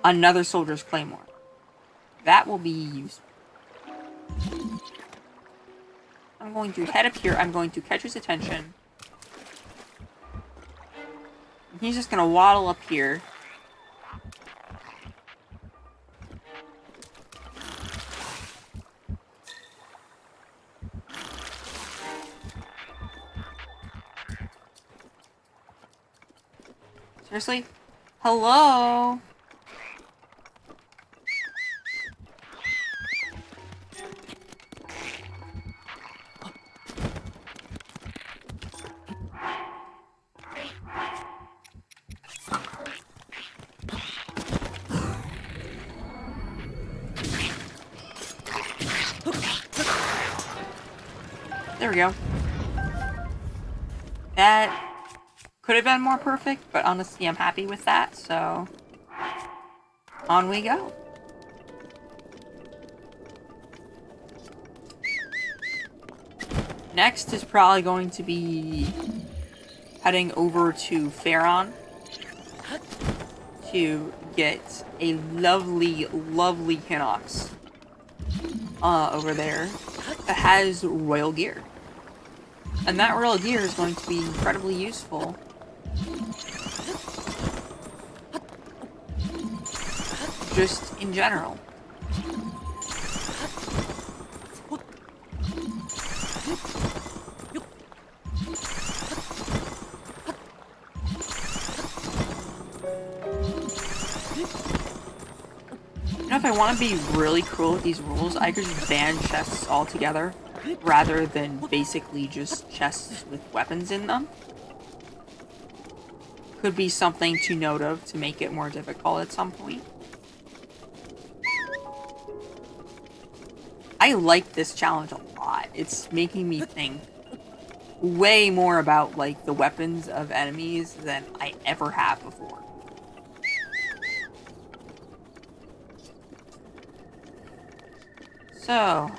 Another soldier's claymore. That will be useful. I'm going to head up here. I'm going to catch his attention. He's just gonna waddle up here. Seriously? Hello? There we go. That could have been more perfect, but honestly, I'm happy with that, so on we go. Next is probably going to be heading over to Faron to get a lovely, lovely Hinox over there that has royal gear. And that royal gear is going to be incredibly useful just in general. You know, if I want to be really cruel with these rules, I could just ban chests altogether, rather than basically just chests with weapons in them. Could be something to note of to make it more difficult at some point. I like this challenge a lot. It's making me think way more about, like, the weapons of enemies than I ever have before. So...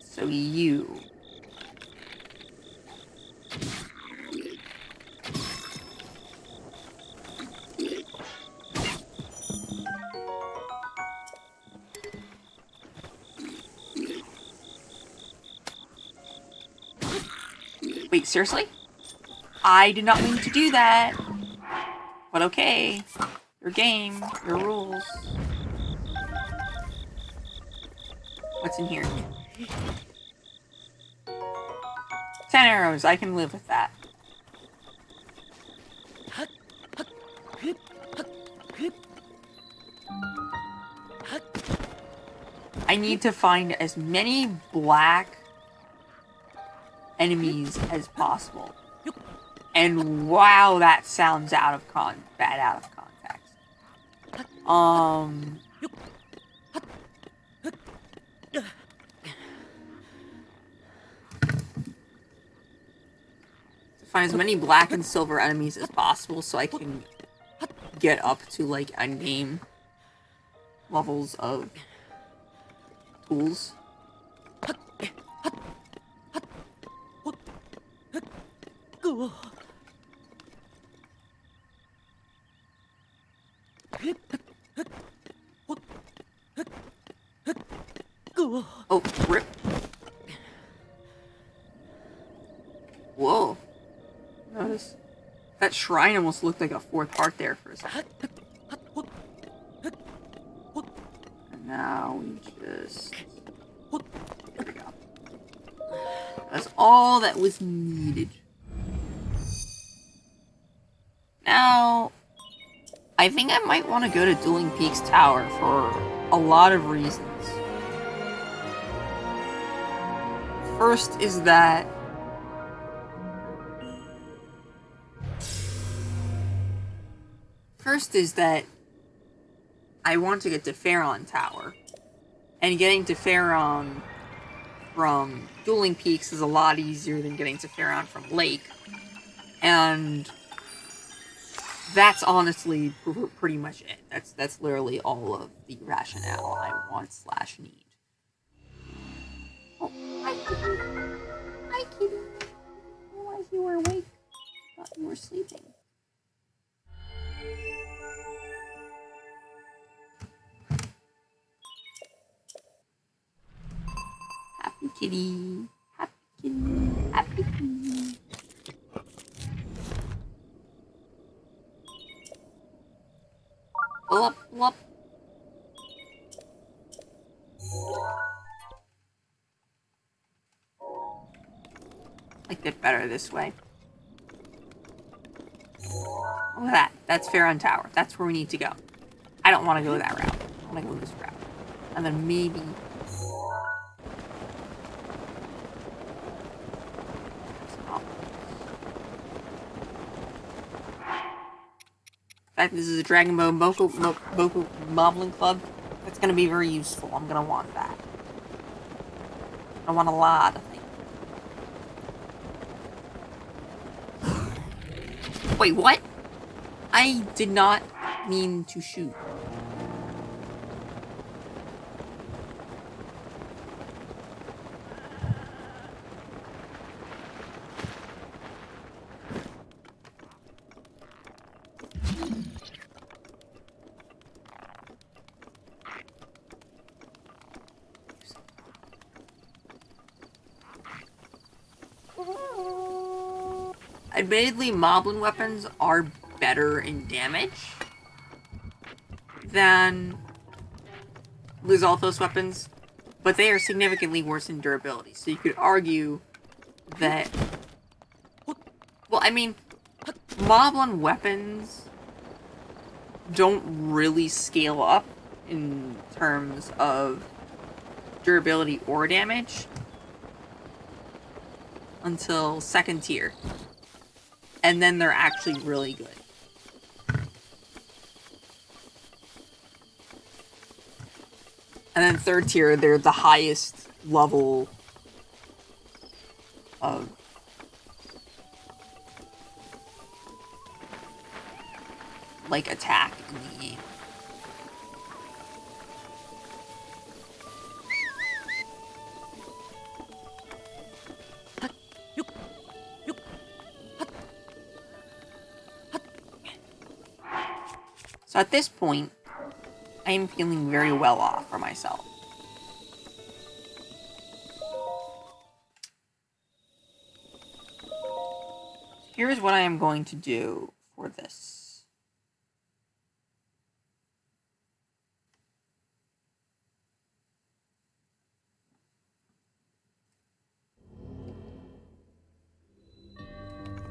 So you... Wait, seriously? I did not mean to do that. But okay. Your game, your rules. What's in here? 10 arrows, I can live with that. I need to find as many black enemies as possible. And wow, that sounds bad out of context. Find as many black and silver enemies as possible so I can get up to, like, endgame levels of tools. Oh, rip. Whoa. Notice that shrine almost looked like a fourth heart there for a second. And now we just... There we go. That's all that was needed. Now, I think I might want to go to Dueling Peaks Tower for a lot of reasons. First is that I want to get to Faron Tower. And getting to Faron from Dueling Peaks is a lot easier than getting to Faron from Lake. And that's honestly pretty much it. That's literally all of the rationale I want/need. Oh, hi, Kitty. Hi, Kitty. Oh, you were awake. I thought you were sleeping. Happy kitty. Happy kitty. Happy kitty. Liked it better this way. Look at that. That's Pharaon Tower. That's where we need to go. I don't want to go that route. I want to go this route. And then maybe... In fact, this is a Dragon Ball Boku Moblin Club. That's going to be very useful. I'm going to want that. I want a lot of things. Wait, what? I did not mean to shoot. Admittedly, Moblin weapons are better in damage than Lizalthos weapons, but they are significantly worse in durability. So you could argue that... Well, I mean, Moblin weapons don't really scale up in terms of durability or damage until second tier. And then they're actually really good. And then third tier, they're the highest level of like attack in the game. So at this point, I am feeling very well off for myself. Here's what I am going to do for this.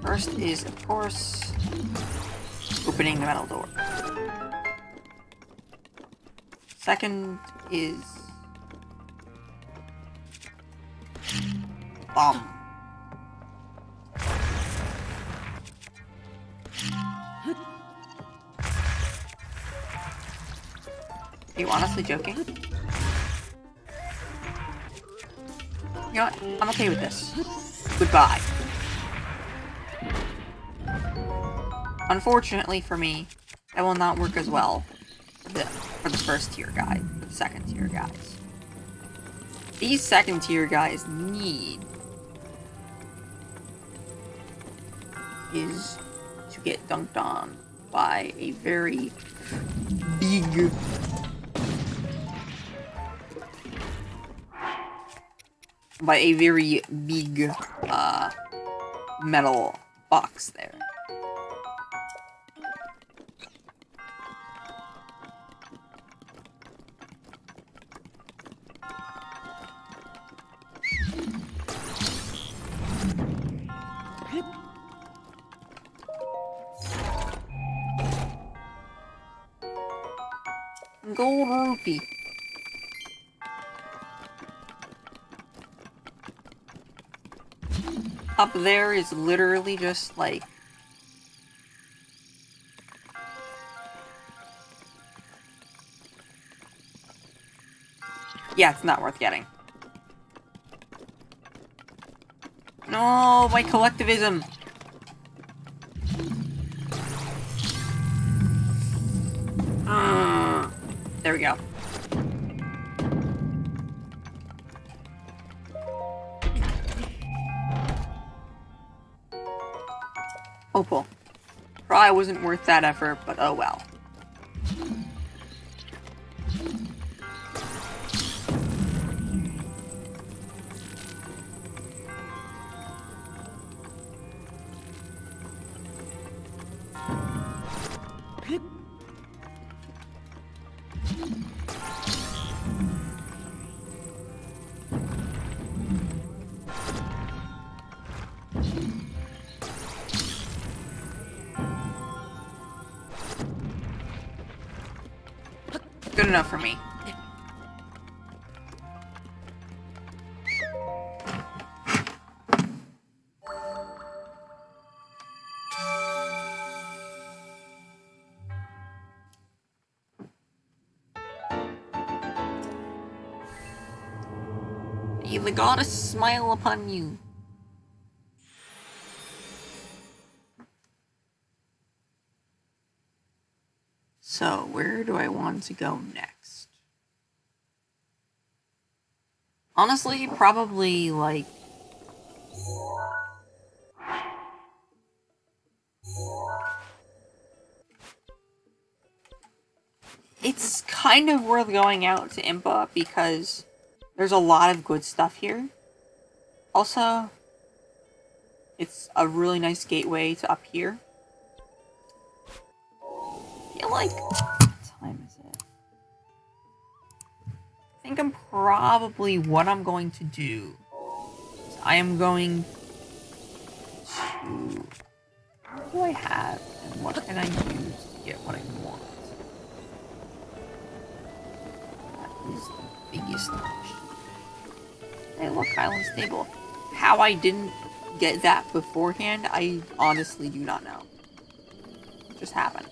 First is, of course, opening the metal door. Second is... bomb. Are you honestly joking? You know what? I'm okay with this. Goodbye. Unfortunately for me, that will not work as well for the first tier guy, for the second tier guys. These second tier guys need is to get dunked on by a very big metal box there. Gold rupee. Up there is literally just like... yeah, it's not worth getting. No, my collectivism! There we go. Opal. Probably wasn't worth that effort, but oh well. good enough for me. May the goddess smile upon you. So, where do I want to go next? Honestly, probably, like... It's kind of worth going out to Impa because there's a lot of good stuff here. Also, it's a really nice gateway to up here. I feel like... What time is it? I think what I'm going to do is I am going to... What do I have? And what can I use to get what I want? That is the biggest question. Hey, look, Island Stable. How I didn't get that beforehand, I honestly do not know. It just happened.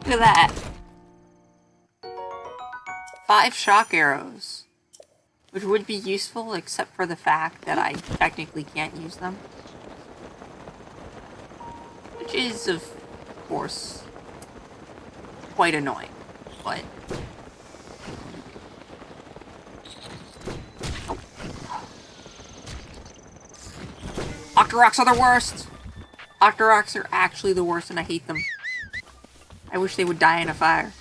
Look at that. 5 shock arrows. Which would be useful except for the fact that I technically can't use them. Which is, of course, quite annoying. But... Oh. Octoroks are the worst! Octoroks are actually the worst and I hate them. I wish they would die in a fire.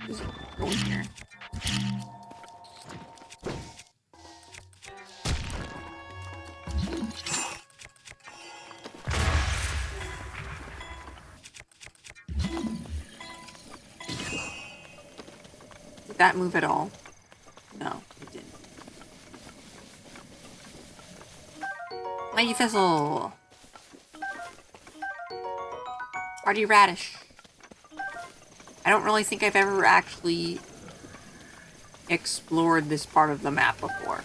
Just go in here. Did that move at all? No, it didn't. Mighty Fizzle! Hardy Radish. I don't really think I've ever actually explored this part of the map before.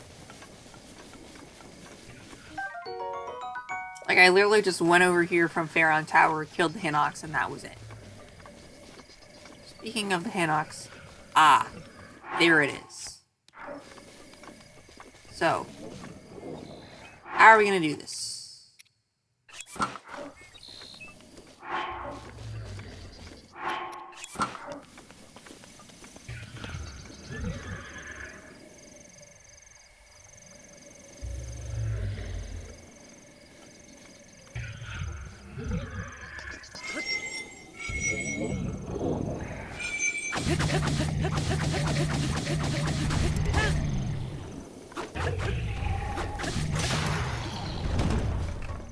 Like, I literally just went over here from Pharaon Tower, killed the Hinox, and that was it. Speaking of the Hinox, there it is. So, how are we gonna do this?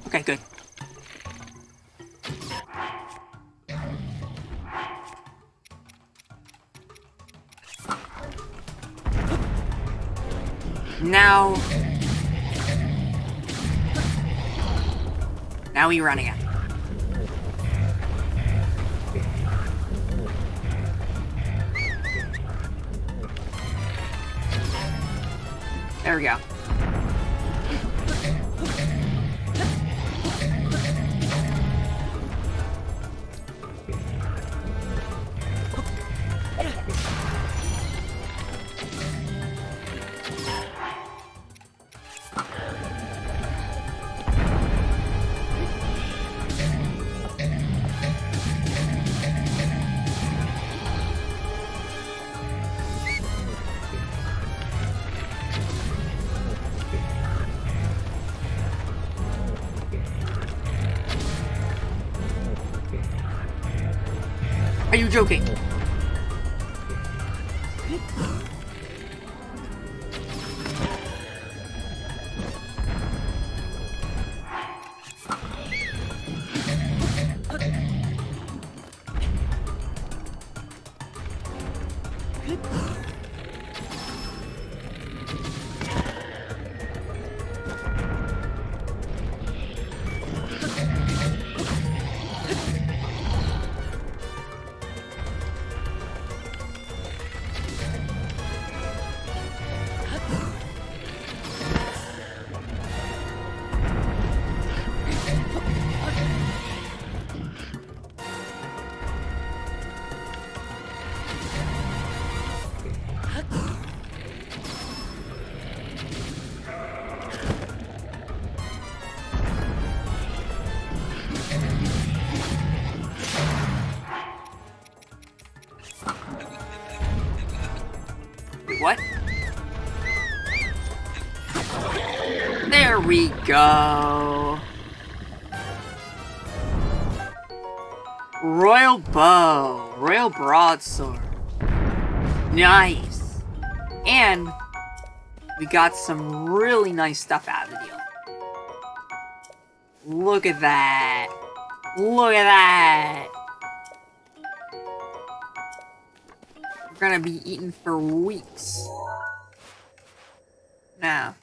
Okay, good. Now we run again. There we go. Are you joking? What? There we go. Royal bow, royal broadsword. Nice. And we got some really nice stuff out of the deal. Look at that. Look at that. We're gonna be eating for weeks. Now,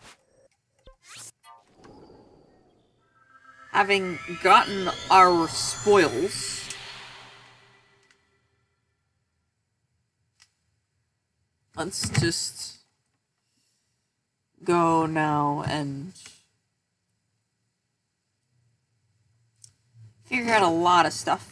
having gotten our spoils, let's just go now and figure out a lot of stuff.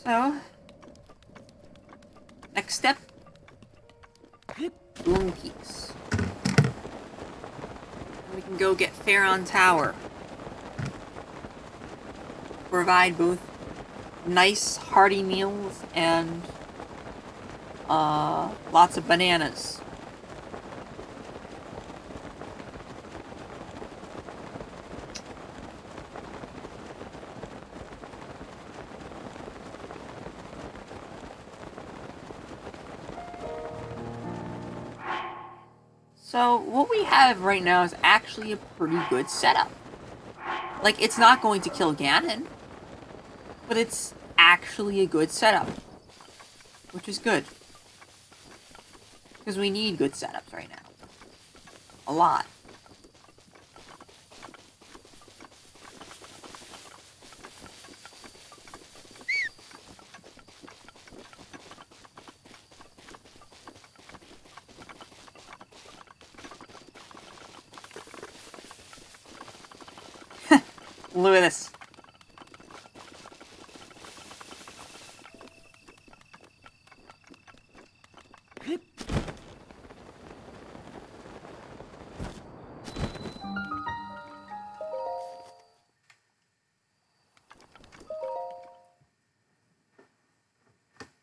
So, next step, Boom Peaks. We can go get Pharaon Tower. Provide both nice hearty meals and lots of bananas. So, what we have right now is actually a pretty good setup. Like, it's not going to kill Ganon, but it's actually a good setup. Which is good. Because we need good setups right now. A lot. Look at this.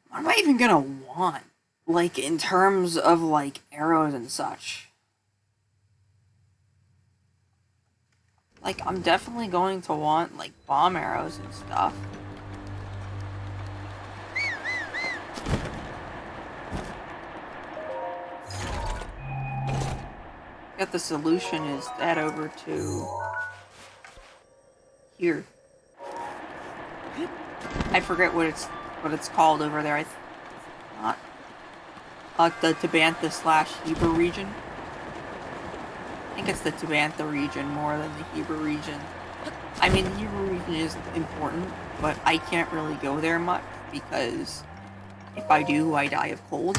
What am I even gonna want? Like, in terms of, like, arrows and such. Like, I'm definitely going to want, like, bomb arrows and stuff. Got the solution is to head over to here. I forget what it's called over there. Not the Tabantha / Hebrew region. I think it's the Tabantha region more than the Hebrew region. I mean, the Hebrew region is important, but I can't really go there much because if I do, I die of cold.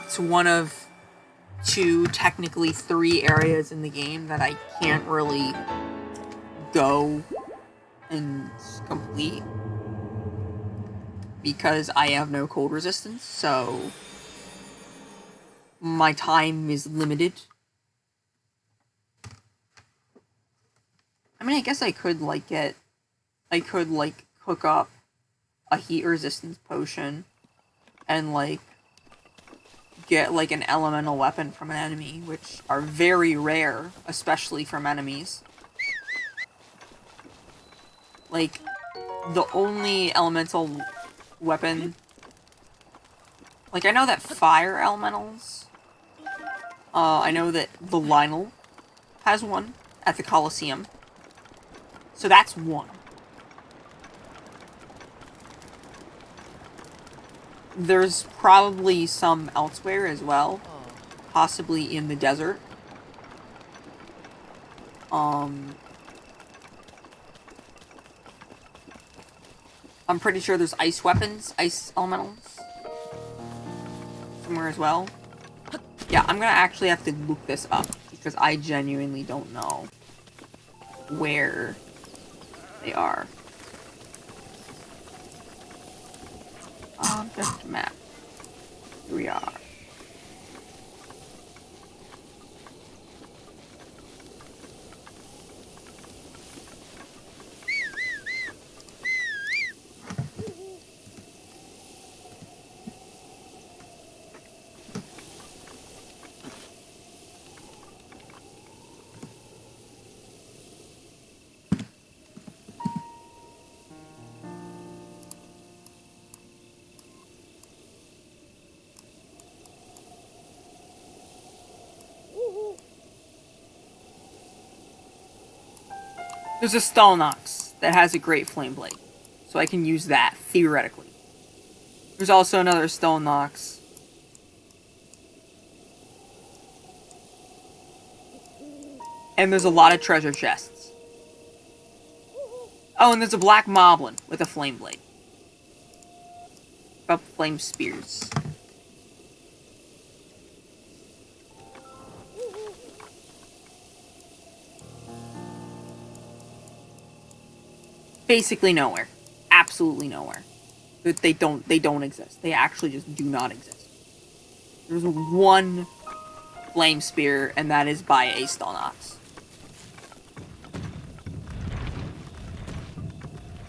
It's one of 2, technically 3 areas in the game that I can't really go and complete because I have no cold resistance, so my time is limited. I mean, I guess I could cook up a heat resistance potion and get an elemental weapon from an enemy, which are very rare, especially from enemies. The only elemental weapon... I know that fire elementals... I know that the Lionel has one at the Colosseum. So that's one. There's probably some elsewhere as well. Possibly in the desert. I'm pretty sure there's ice weapons, ice elementals. Somewhere as well. Yeah, I'm gonna actually have to look this up, because I genuinely don't know where they are. Just a map. Here we are. There's a Stone Ox that has a Great Flame Blade, so I can use that, theoretically. There's also another Stone Ox. And there's a lot of treasure chests. Oh, and there's a Black Moblin with a Flame Blade. About Flame Spears. Basically nowhere. Absolutely nowhere. They don't exist. They actually just do not exist. There's one Flame Spear, and that is by a Stone Ox.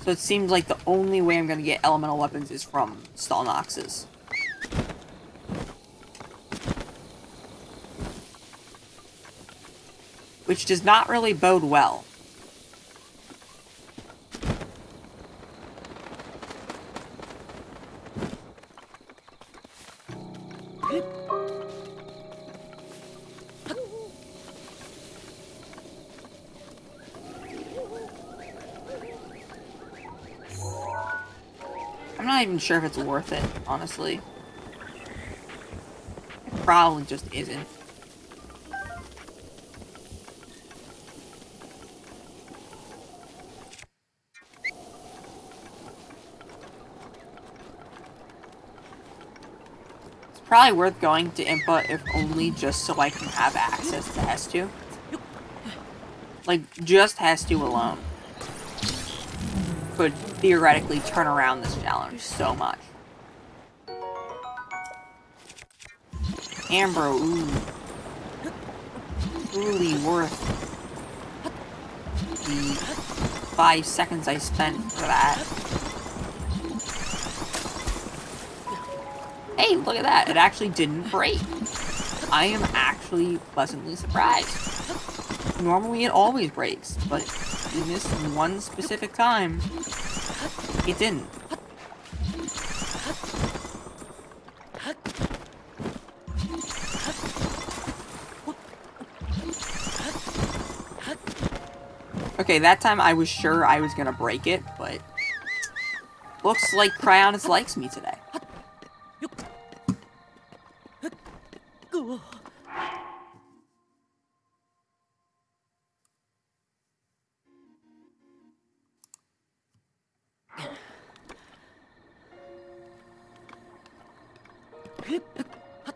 So it seems like the only way I'm gonna get elemental weapons is from Stone Oxes. Which does not really bode well. I'm not even sure if it's worth it, honestly. It probably just isn't. It's probably worth going to Impa if only just so I can have access to Hestu. Just Hestu alone could theoretically turn around this challenge so much. Ambro, ooh. Truly worth the 5 seconds I spent for that. Hey, look at that. It actually didn't break. I am actually pleasantly surprised. Normally it always breaks, but in this one specific time, it didn't. Okay, that time I was sure I was gonna break it, but looks like Cryonis likes me today.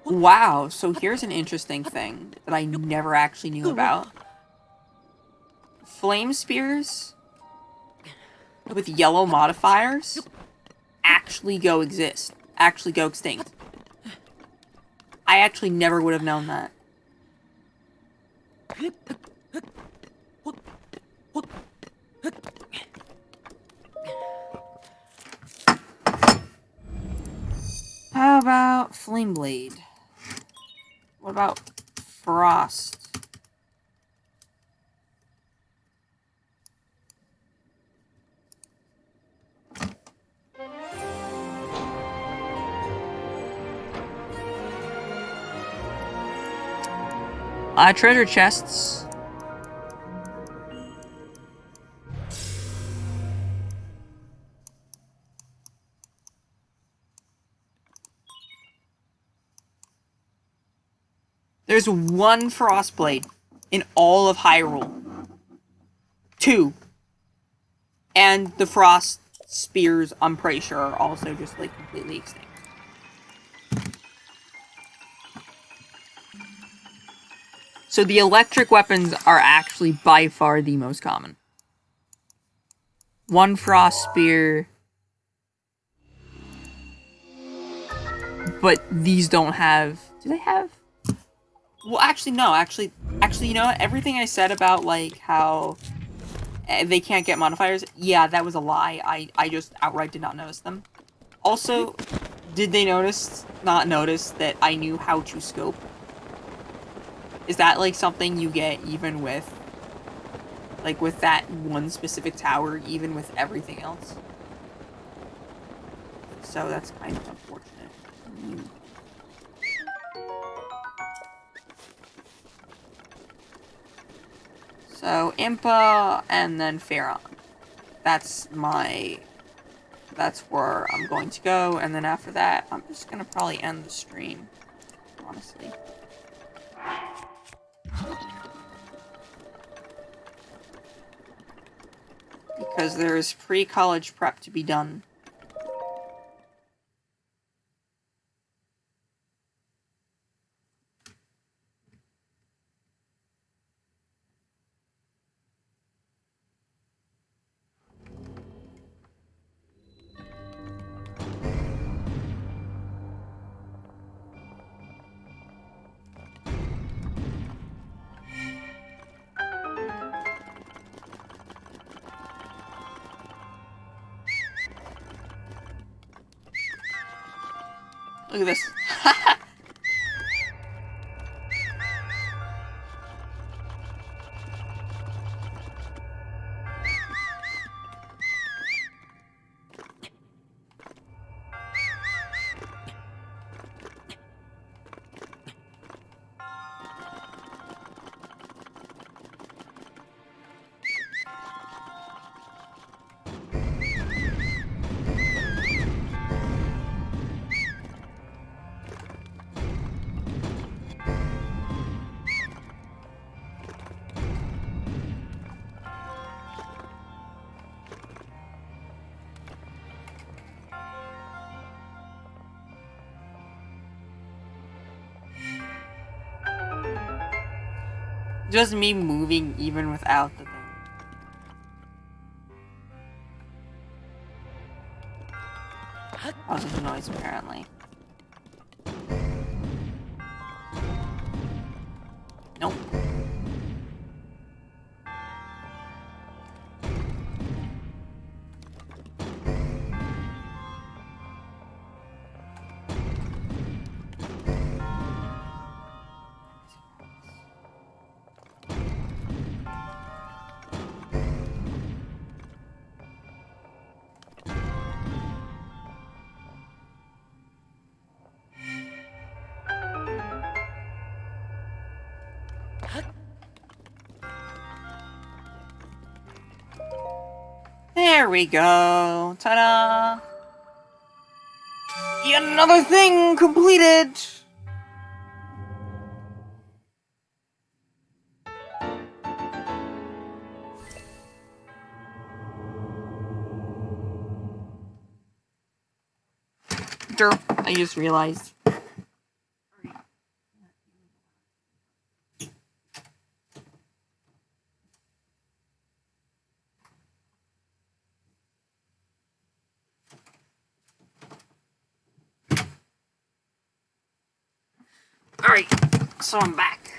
Wow, so here's an interesting thing that I never actually knew about. Flame spears with yellow modifiers actually go extinct. I actually never would have known that. How about Flame Blade? What about Frost? Treasure chests. There's one Frost Blade in all of Hyrule. 2. And the Frost Spears, I'm pretty sure, are also just, like, completely extinct. So the electric weapons are actually by far the most common. 1 Frost Spear. But these don't have... Do they have... Well, actually, no. Actually, you know what? Everything I said about, like, how they can't get modifiers, yeah, that was a lie. I just outright did not notice them. Also, did they not notice that I knew how to scope? Is that, like, something you get even with, like, with that one specific tower, even with everything else? So that's kind of unfortunate. So, Impa, and then Pharaon. That's where I'm going to go, and then after that, I'm just gonna probably end the stream, honestly. Because there's pre-college prep to be done. Look at this. Just me moving even without the thing. Causes a noise, apparently. Nope. There we go. Ta-da! Yet another thing completed! Derp, I just realized. Alright, so I'm back.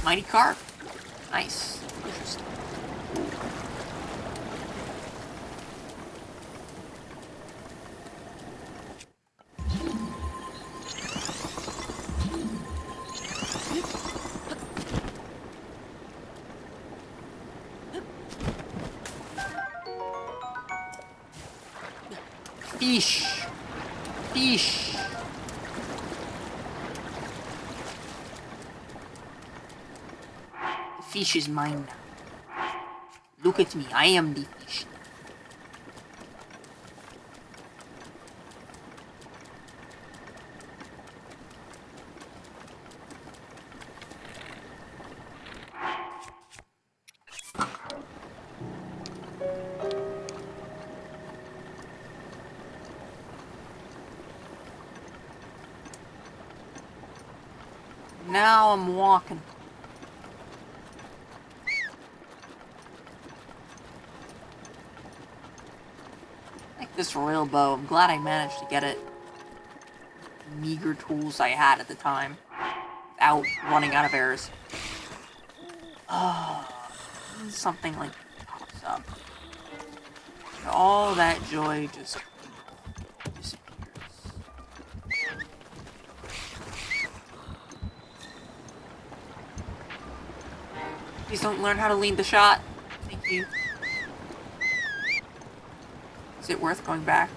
Mighty carp. Nice. Interesting. Fish. Fish. The fish is mine. Look at me, I am the fish. Now I'm walking. Like this royal bow, I'm glad I managed to get it. Meager tools I had at the time. Without running out of arrows. Something like pops up. And all that joy just disappears. Please don't learn how to lead the shot. Thank you. Is it worth going back?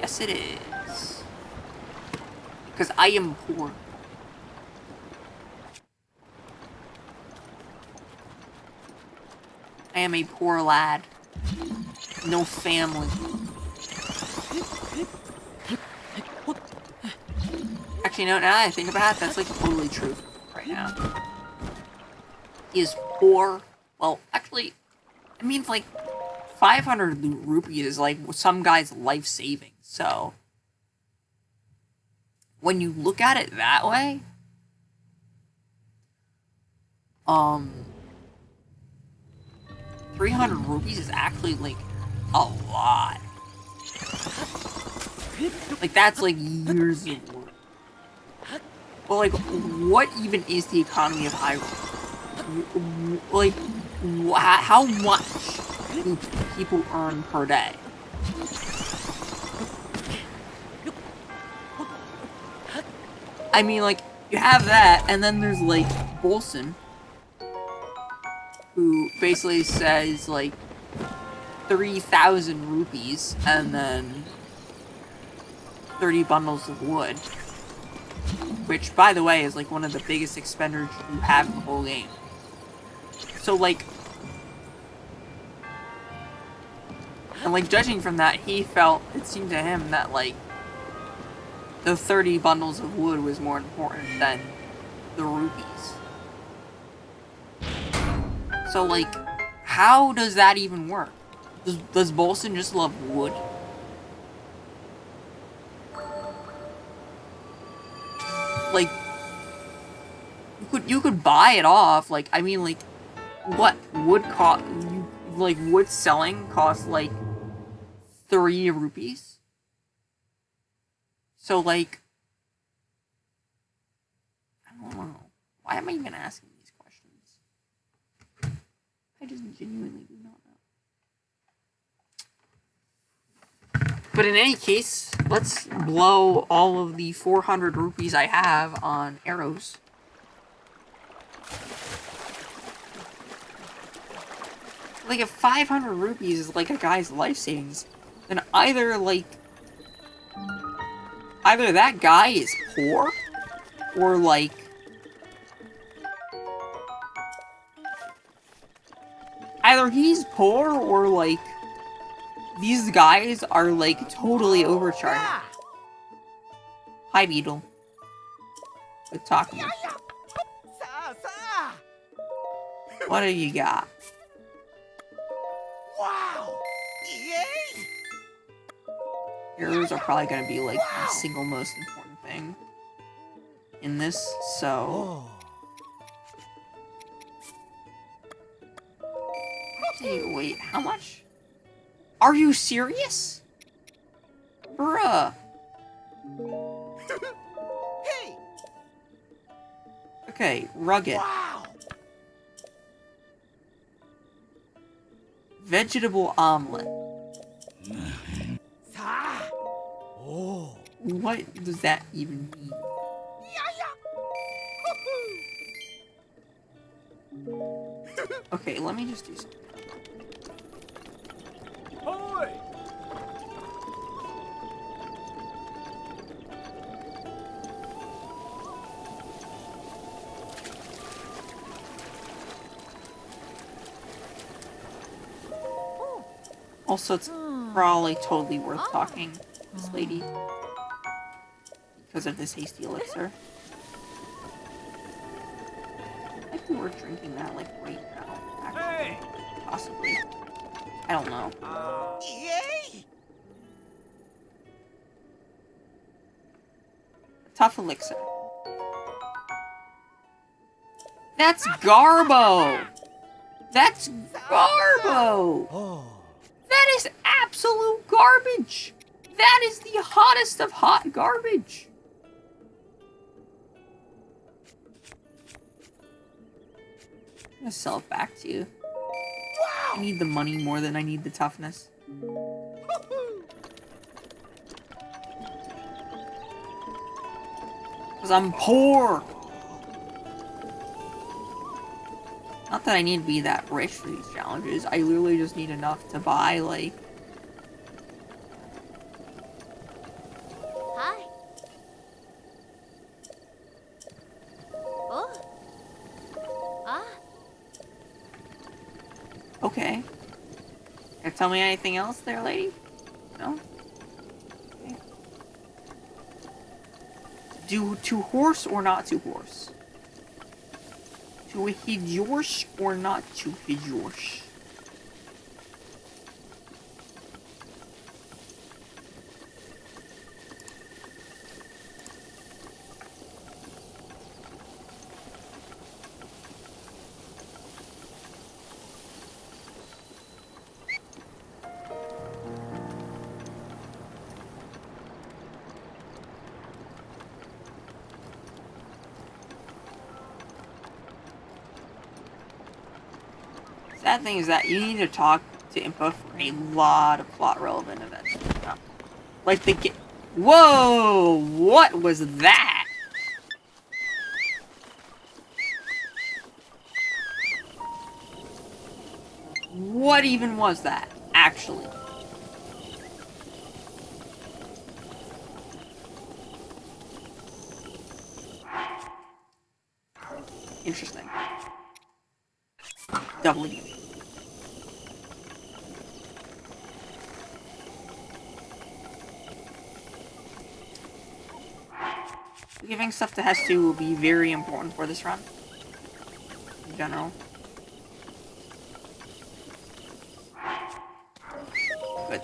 Yes, it is. Because I am poor. I am a poor lad. No family. Actually, no, now that I think about it, that's like totally true right now. He is poor. Well, actually, it means like 500 rupees is like some guy's life savings. So, when you look at it that way, 300 rupees is actually like a lot. Like that's like years of work. But like, what even is the economy of Hyrule? Like, how much do people earn per day? I mean, like, you have that, and then there's like Bolson, who basically says like 3,000 rupees and then 30 bundles of wood. Which, by the way, is like one of the biggest expenditures you have in the whole game. So, like, and like, judging from that, he felt, it seemed to him that, like, the 30 bundles of wood was more important than the rupees. So, like, how does that even work? Does Bolson just love wood? Like, you could buy it off, like, I mean, like, what wood cost, like, wood selling costs, like, 3 rupees? So, like, I don't know. Why am I even asking these questions? I just genuinely do not know. But in any case, let's blow all of the 400 rupees I have on arrows. Like, if 500 rupees is like a guy's life savings, then either that guy is poor, or like, either he's poor, or like, these guys are like totally overcharged. Hi, Beetle. Good talking to you. What do you got? Wow! Yay! Heroes are probably going to be like the single most important thing in this, so... Hey, wait, how much? Are you serious? Bruh. Hey! Okay, rugged. Wow! Vegetable omelet. Sa! Oh! What does that even mean? Okay, let me just do something. Hoy! Also, it's probably totally worth talking to this lady because of this hasty elixir. Might be worth drinking that, like, right now, actually. Hey! Possibly. I don't know. Yay! Tough elixir. That's Garbo! That's Garbo! Oh! That is absolute garbage! That is the hottest of hot garbage! I'm gonna sell it back to you. I need the money more than I need the toughness. Because I'm poor! Not that I need to be that rich for these challenges. I literally just need enough to buy, like... Hi. Oh. Ah. Okay. Can you tell me anything else there, lady? No? Okay. Do to horse or not to horse? To Hijorsh or not to Hijorsh? Sad thing is that you need to talk to input for a lot of plot relevant events. Like the Whoa! What was that? What even was that, actually? Interesting. W. Giving stuff to Hestu will be very important for this run. In general. But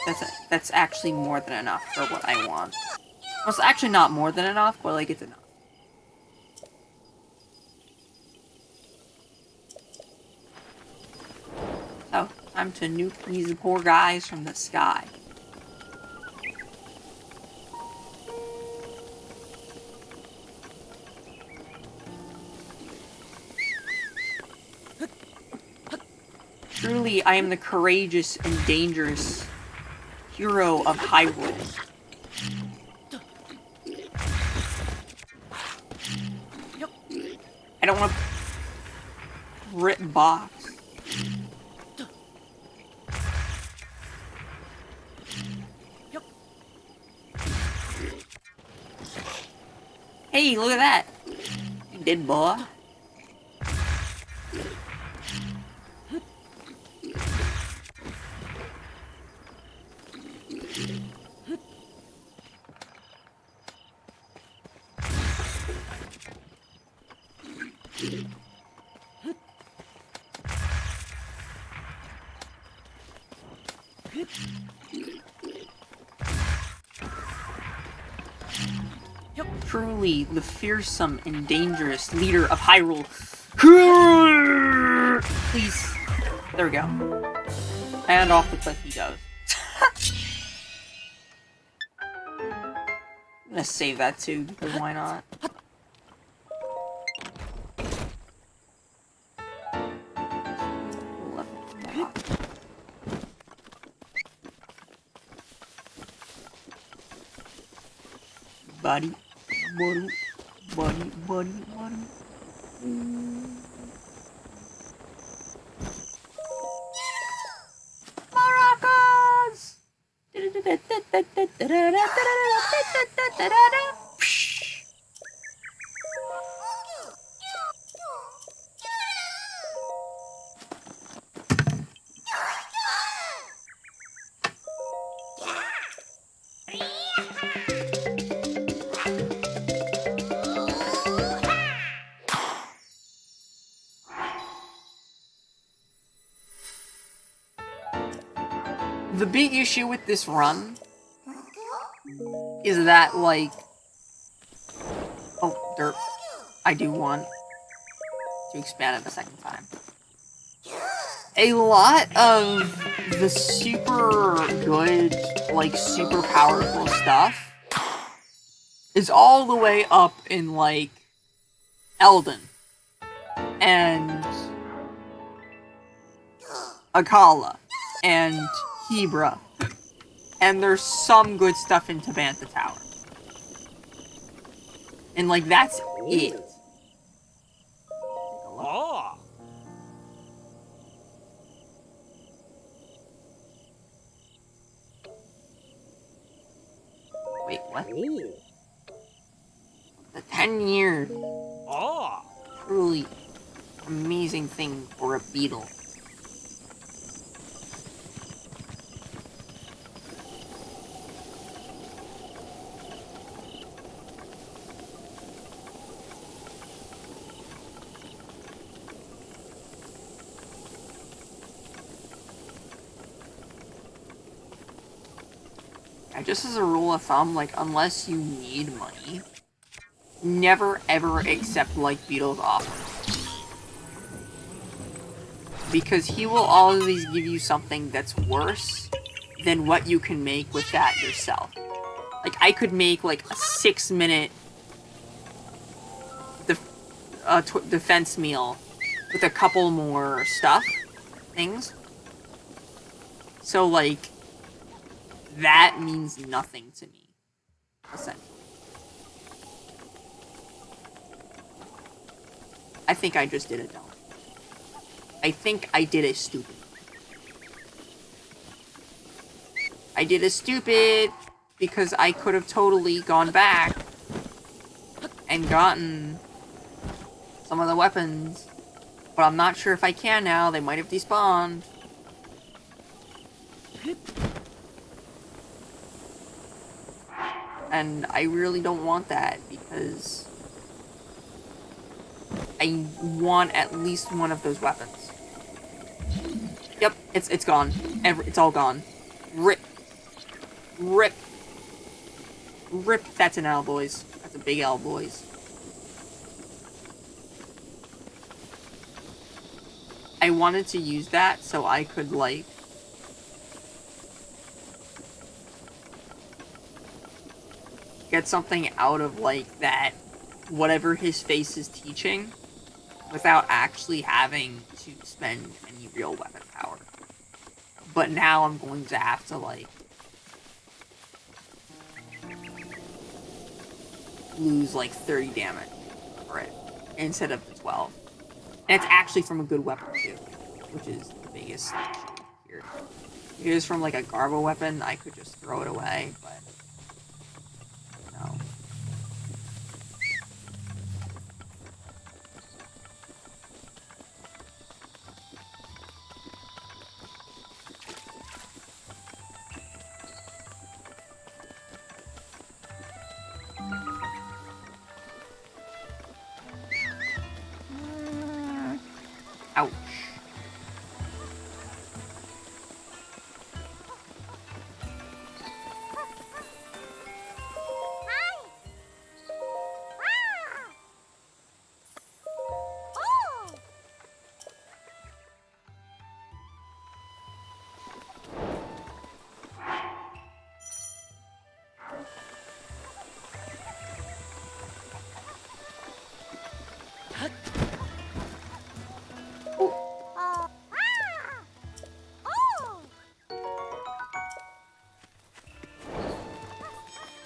that's actually more than enough for what I want. Well, it's actually not more than enough, but like it's enough. So, time to nuke these poor guys from the sky. Truly, I am the courageous and dangerous hero of Hyrule. I don't want to rip box. Hey, look at that! You did, boy. Truly the fearsome and dangerous leader of Hyrule. Please. There we go. And off the cliff he goes. I'm gonna save that too, because why not? Buddy. Buddy. Maracas! The big issue with this run is that, like... Oh, derp. I do want to expand it a second time. A lot of the super good, like, super powerful stuff is all the way up in, like, Eldon and Akala and Hebra, and there's some good stuff in Tabantha Tower. And, like, that's it. Oh. Wait, what? The 10 years. Oh. Truly amazing thing for a beetle. Just as a rule of thumb, like, unless you need money, never ever accept, like, Beetle's offer. Because he will always give you something that's worse than what you can make with that yourself. Like, I could make, like, a 6-minute defense meal with a couple more things. So, like, that means nothing to me, essentially. I think I just did it dumb. I think I did it stupid. I did it stupid because I could have totally gone back and gotten some of the weapons, but I'm not sure if I can now. They might have despawned. And I really don't want that, because I want at least one of those weapons. Yep, it's gone. It's all gone. Rip. Rip. Rip. That's an L, boys. That's a big L, boys. I wanted to use that so I could, like, get something out of, like, that, whatever his face is teaching, without actually having to spend any real weapon power. But now I'm going to have to, like, lose, like, 30 damage for it, instead of the 12. And it's actually from a good weapon, too, which is the biggest issue here. If it was from, like, a Garbo weapon, I could just throw it away, but... no. Ouch.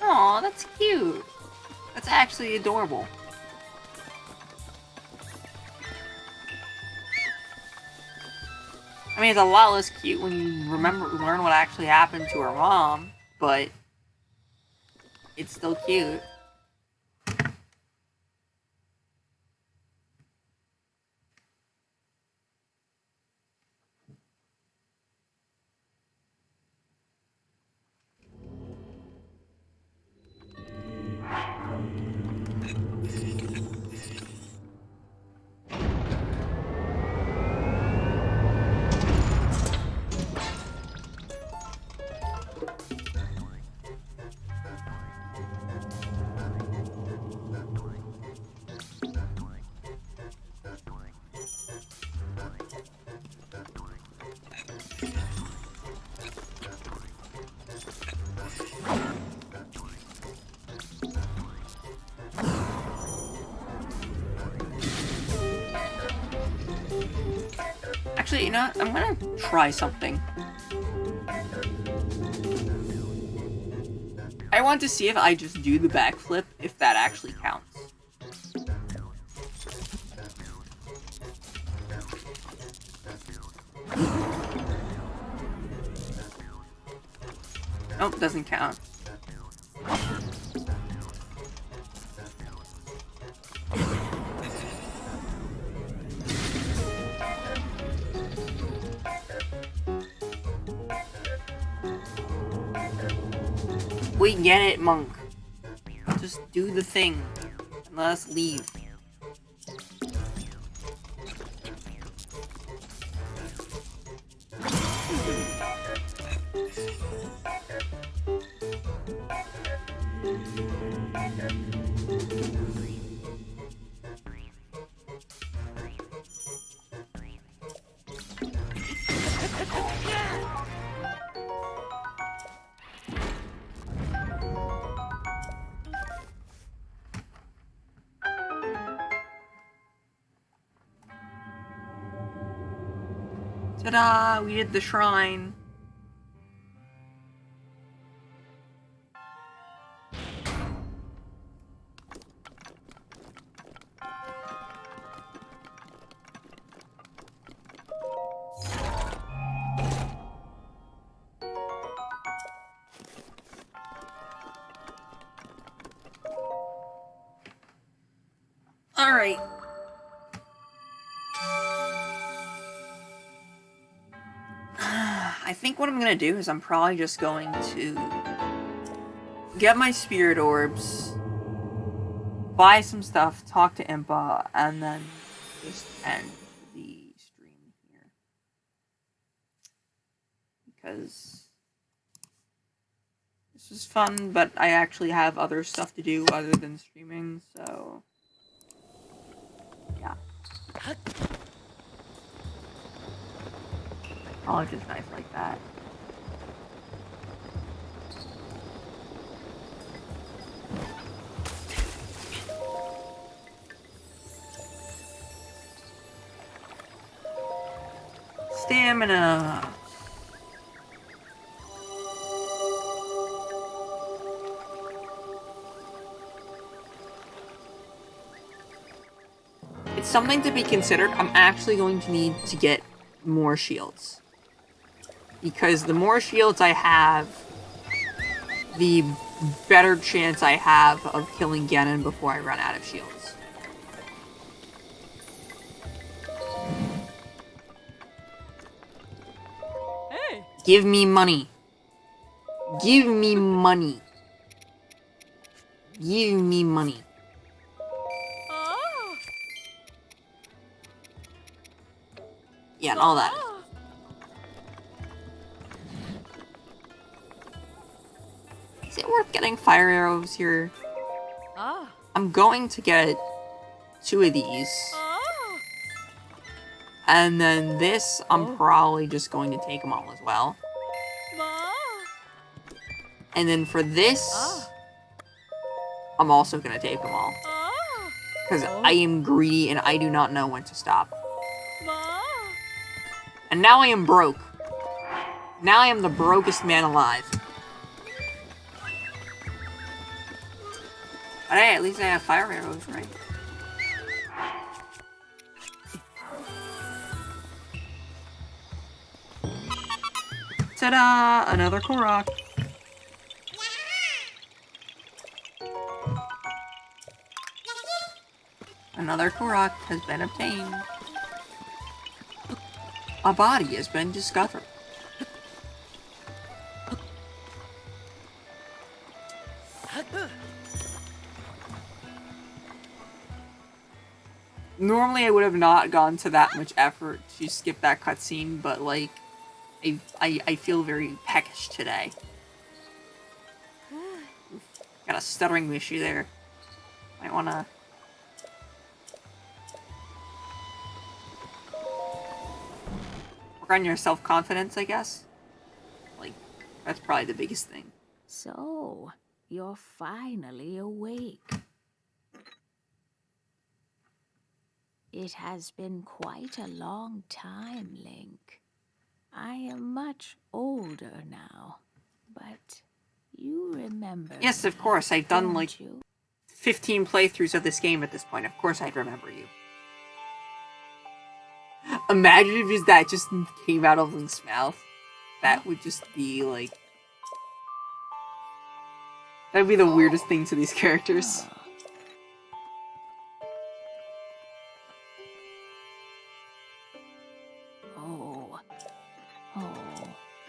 Aw, that's cute. That's actually adorable. I mean, it's a lot less cute when you learn what actually happened to her mom, but it's still cute. Actually, you know what? I'm gonna try something. I want to see if I just do the backflip, if that actually counts. Nope, doesn't count. We get it, Monk. Just do the thing. And let us leave. Ta-da! We did the shrine. Alright. I think what I'm gonna do is I'm probably just going to get my spirit orbs, buy some stuff, talk to Impa, and then just end the stream here. Because this was fun, but I actually have other stuff to do other than streaming, so yeah. Oh, just nice like that. Stamina. It's something to be considered. I'm actually going to need to get more shields. Because the more shields I have, the better chance I have of killing Ganon before I run out of shields. Hey. Give me money. Give me money. Give me money. Yeah, and all that. Is it worth getting fire arrows here? Ah. I'm going to get 2 of these. Ah. And then this, I'm probably just going to take them all as well. Ma. And then for this, I'm also going to take them all. Ah. Because I am greedy and I do not know when to stop. Ma. And now I am broke. Now I am the brokest man alive. But hey, at least I have fire arrows, right? Ta-da! Another Korok. Another Korok has been obtained. A body has been discovered. Normally I would have not gone to that much effort to skip that cutscene, but like, I feel very peckish today. Got a stuttering issue there. Might wanna... work on your self-confidence, I guess? Like, that's probably the biggest thing. So, you're finally awake. It has been quite a long time, Link. I am much older now, but you remember. Yes, of course. I've done like you? 15 playthroughs of this game at this point. Of course I'd remember you. Imagine if that just came out of Link's mouth. That would just be like... that'd be the weirdest thing to these characters.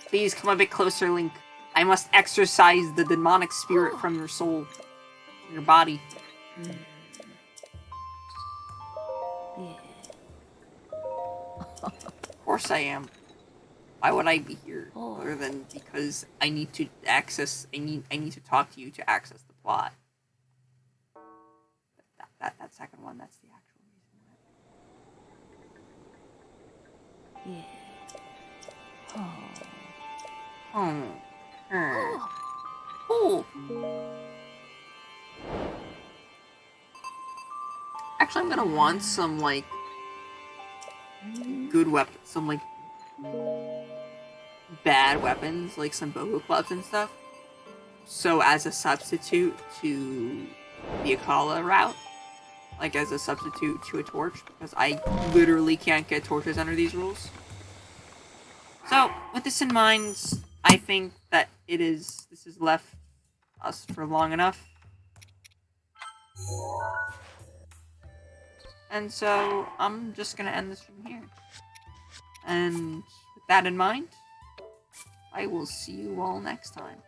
Please come a bit closer, Link. I must exorcise the demonic spirit from your soul. From your body. Of course I am. Why would I be here? Other than because I need to access... I need to talk to you to access the plot. That second one, that's the actual reason. Oh. Actually, I'm gonna want some, like, good weapons. Some, like, bad weapons, like some boho clubs and stuff. So, as a substitute to the Akala route. Like, as a substitute to a torch. Because I literally can't get torches under these rules. So, with this in mind, I think that this has left us for long enough. And so, I'm just gonna end this from here. And with that in mind, I will see you all next time.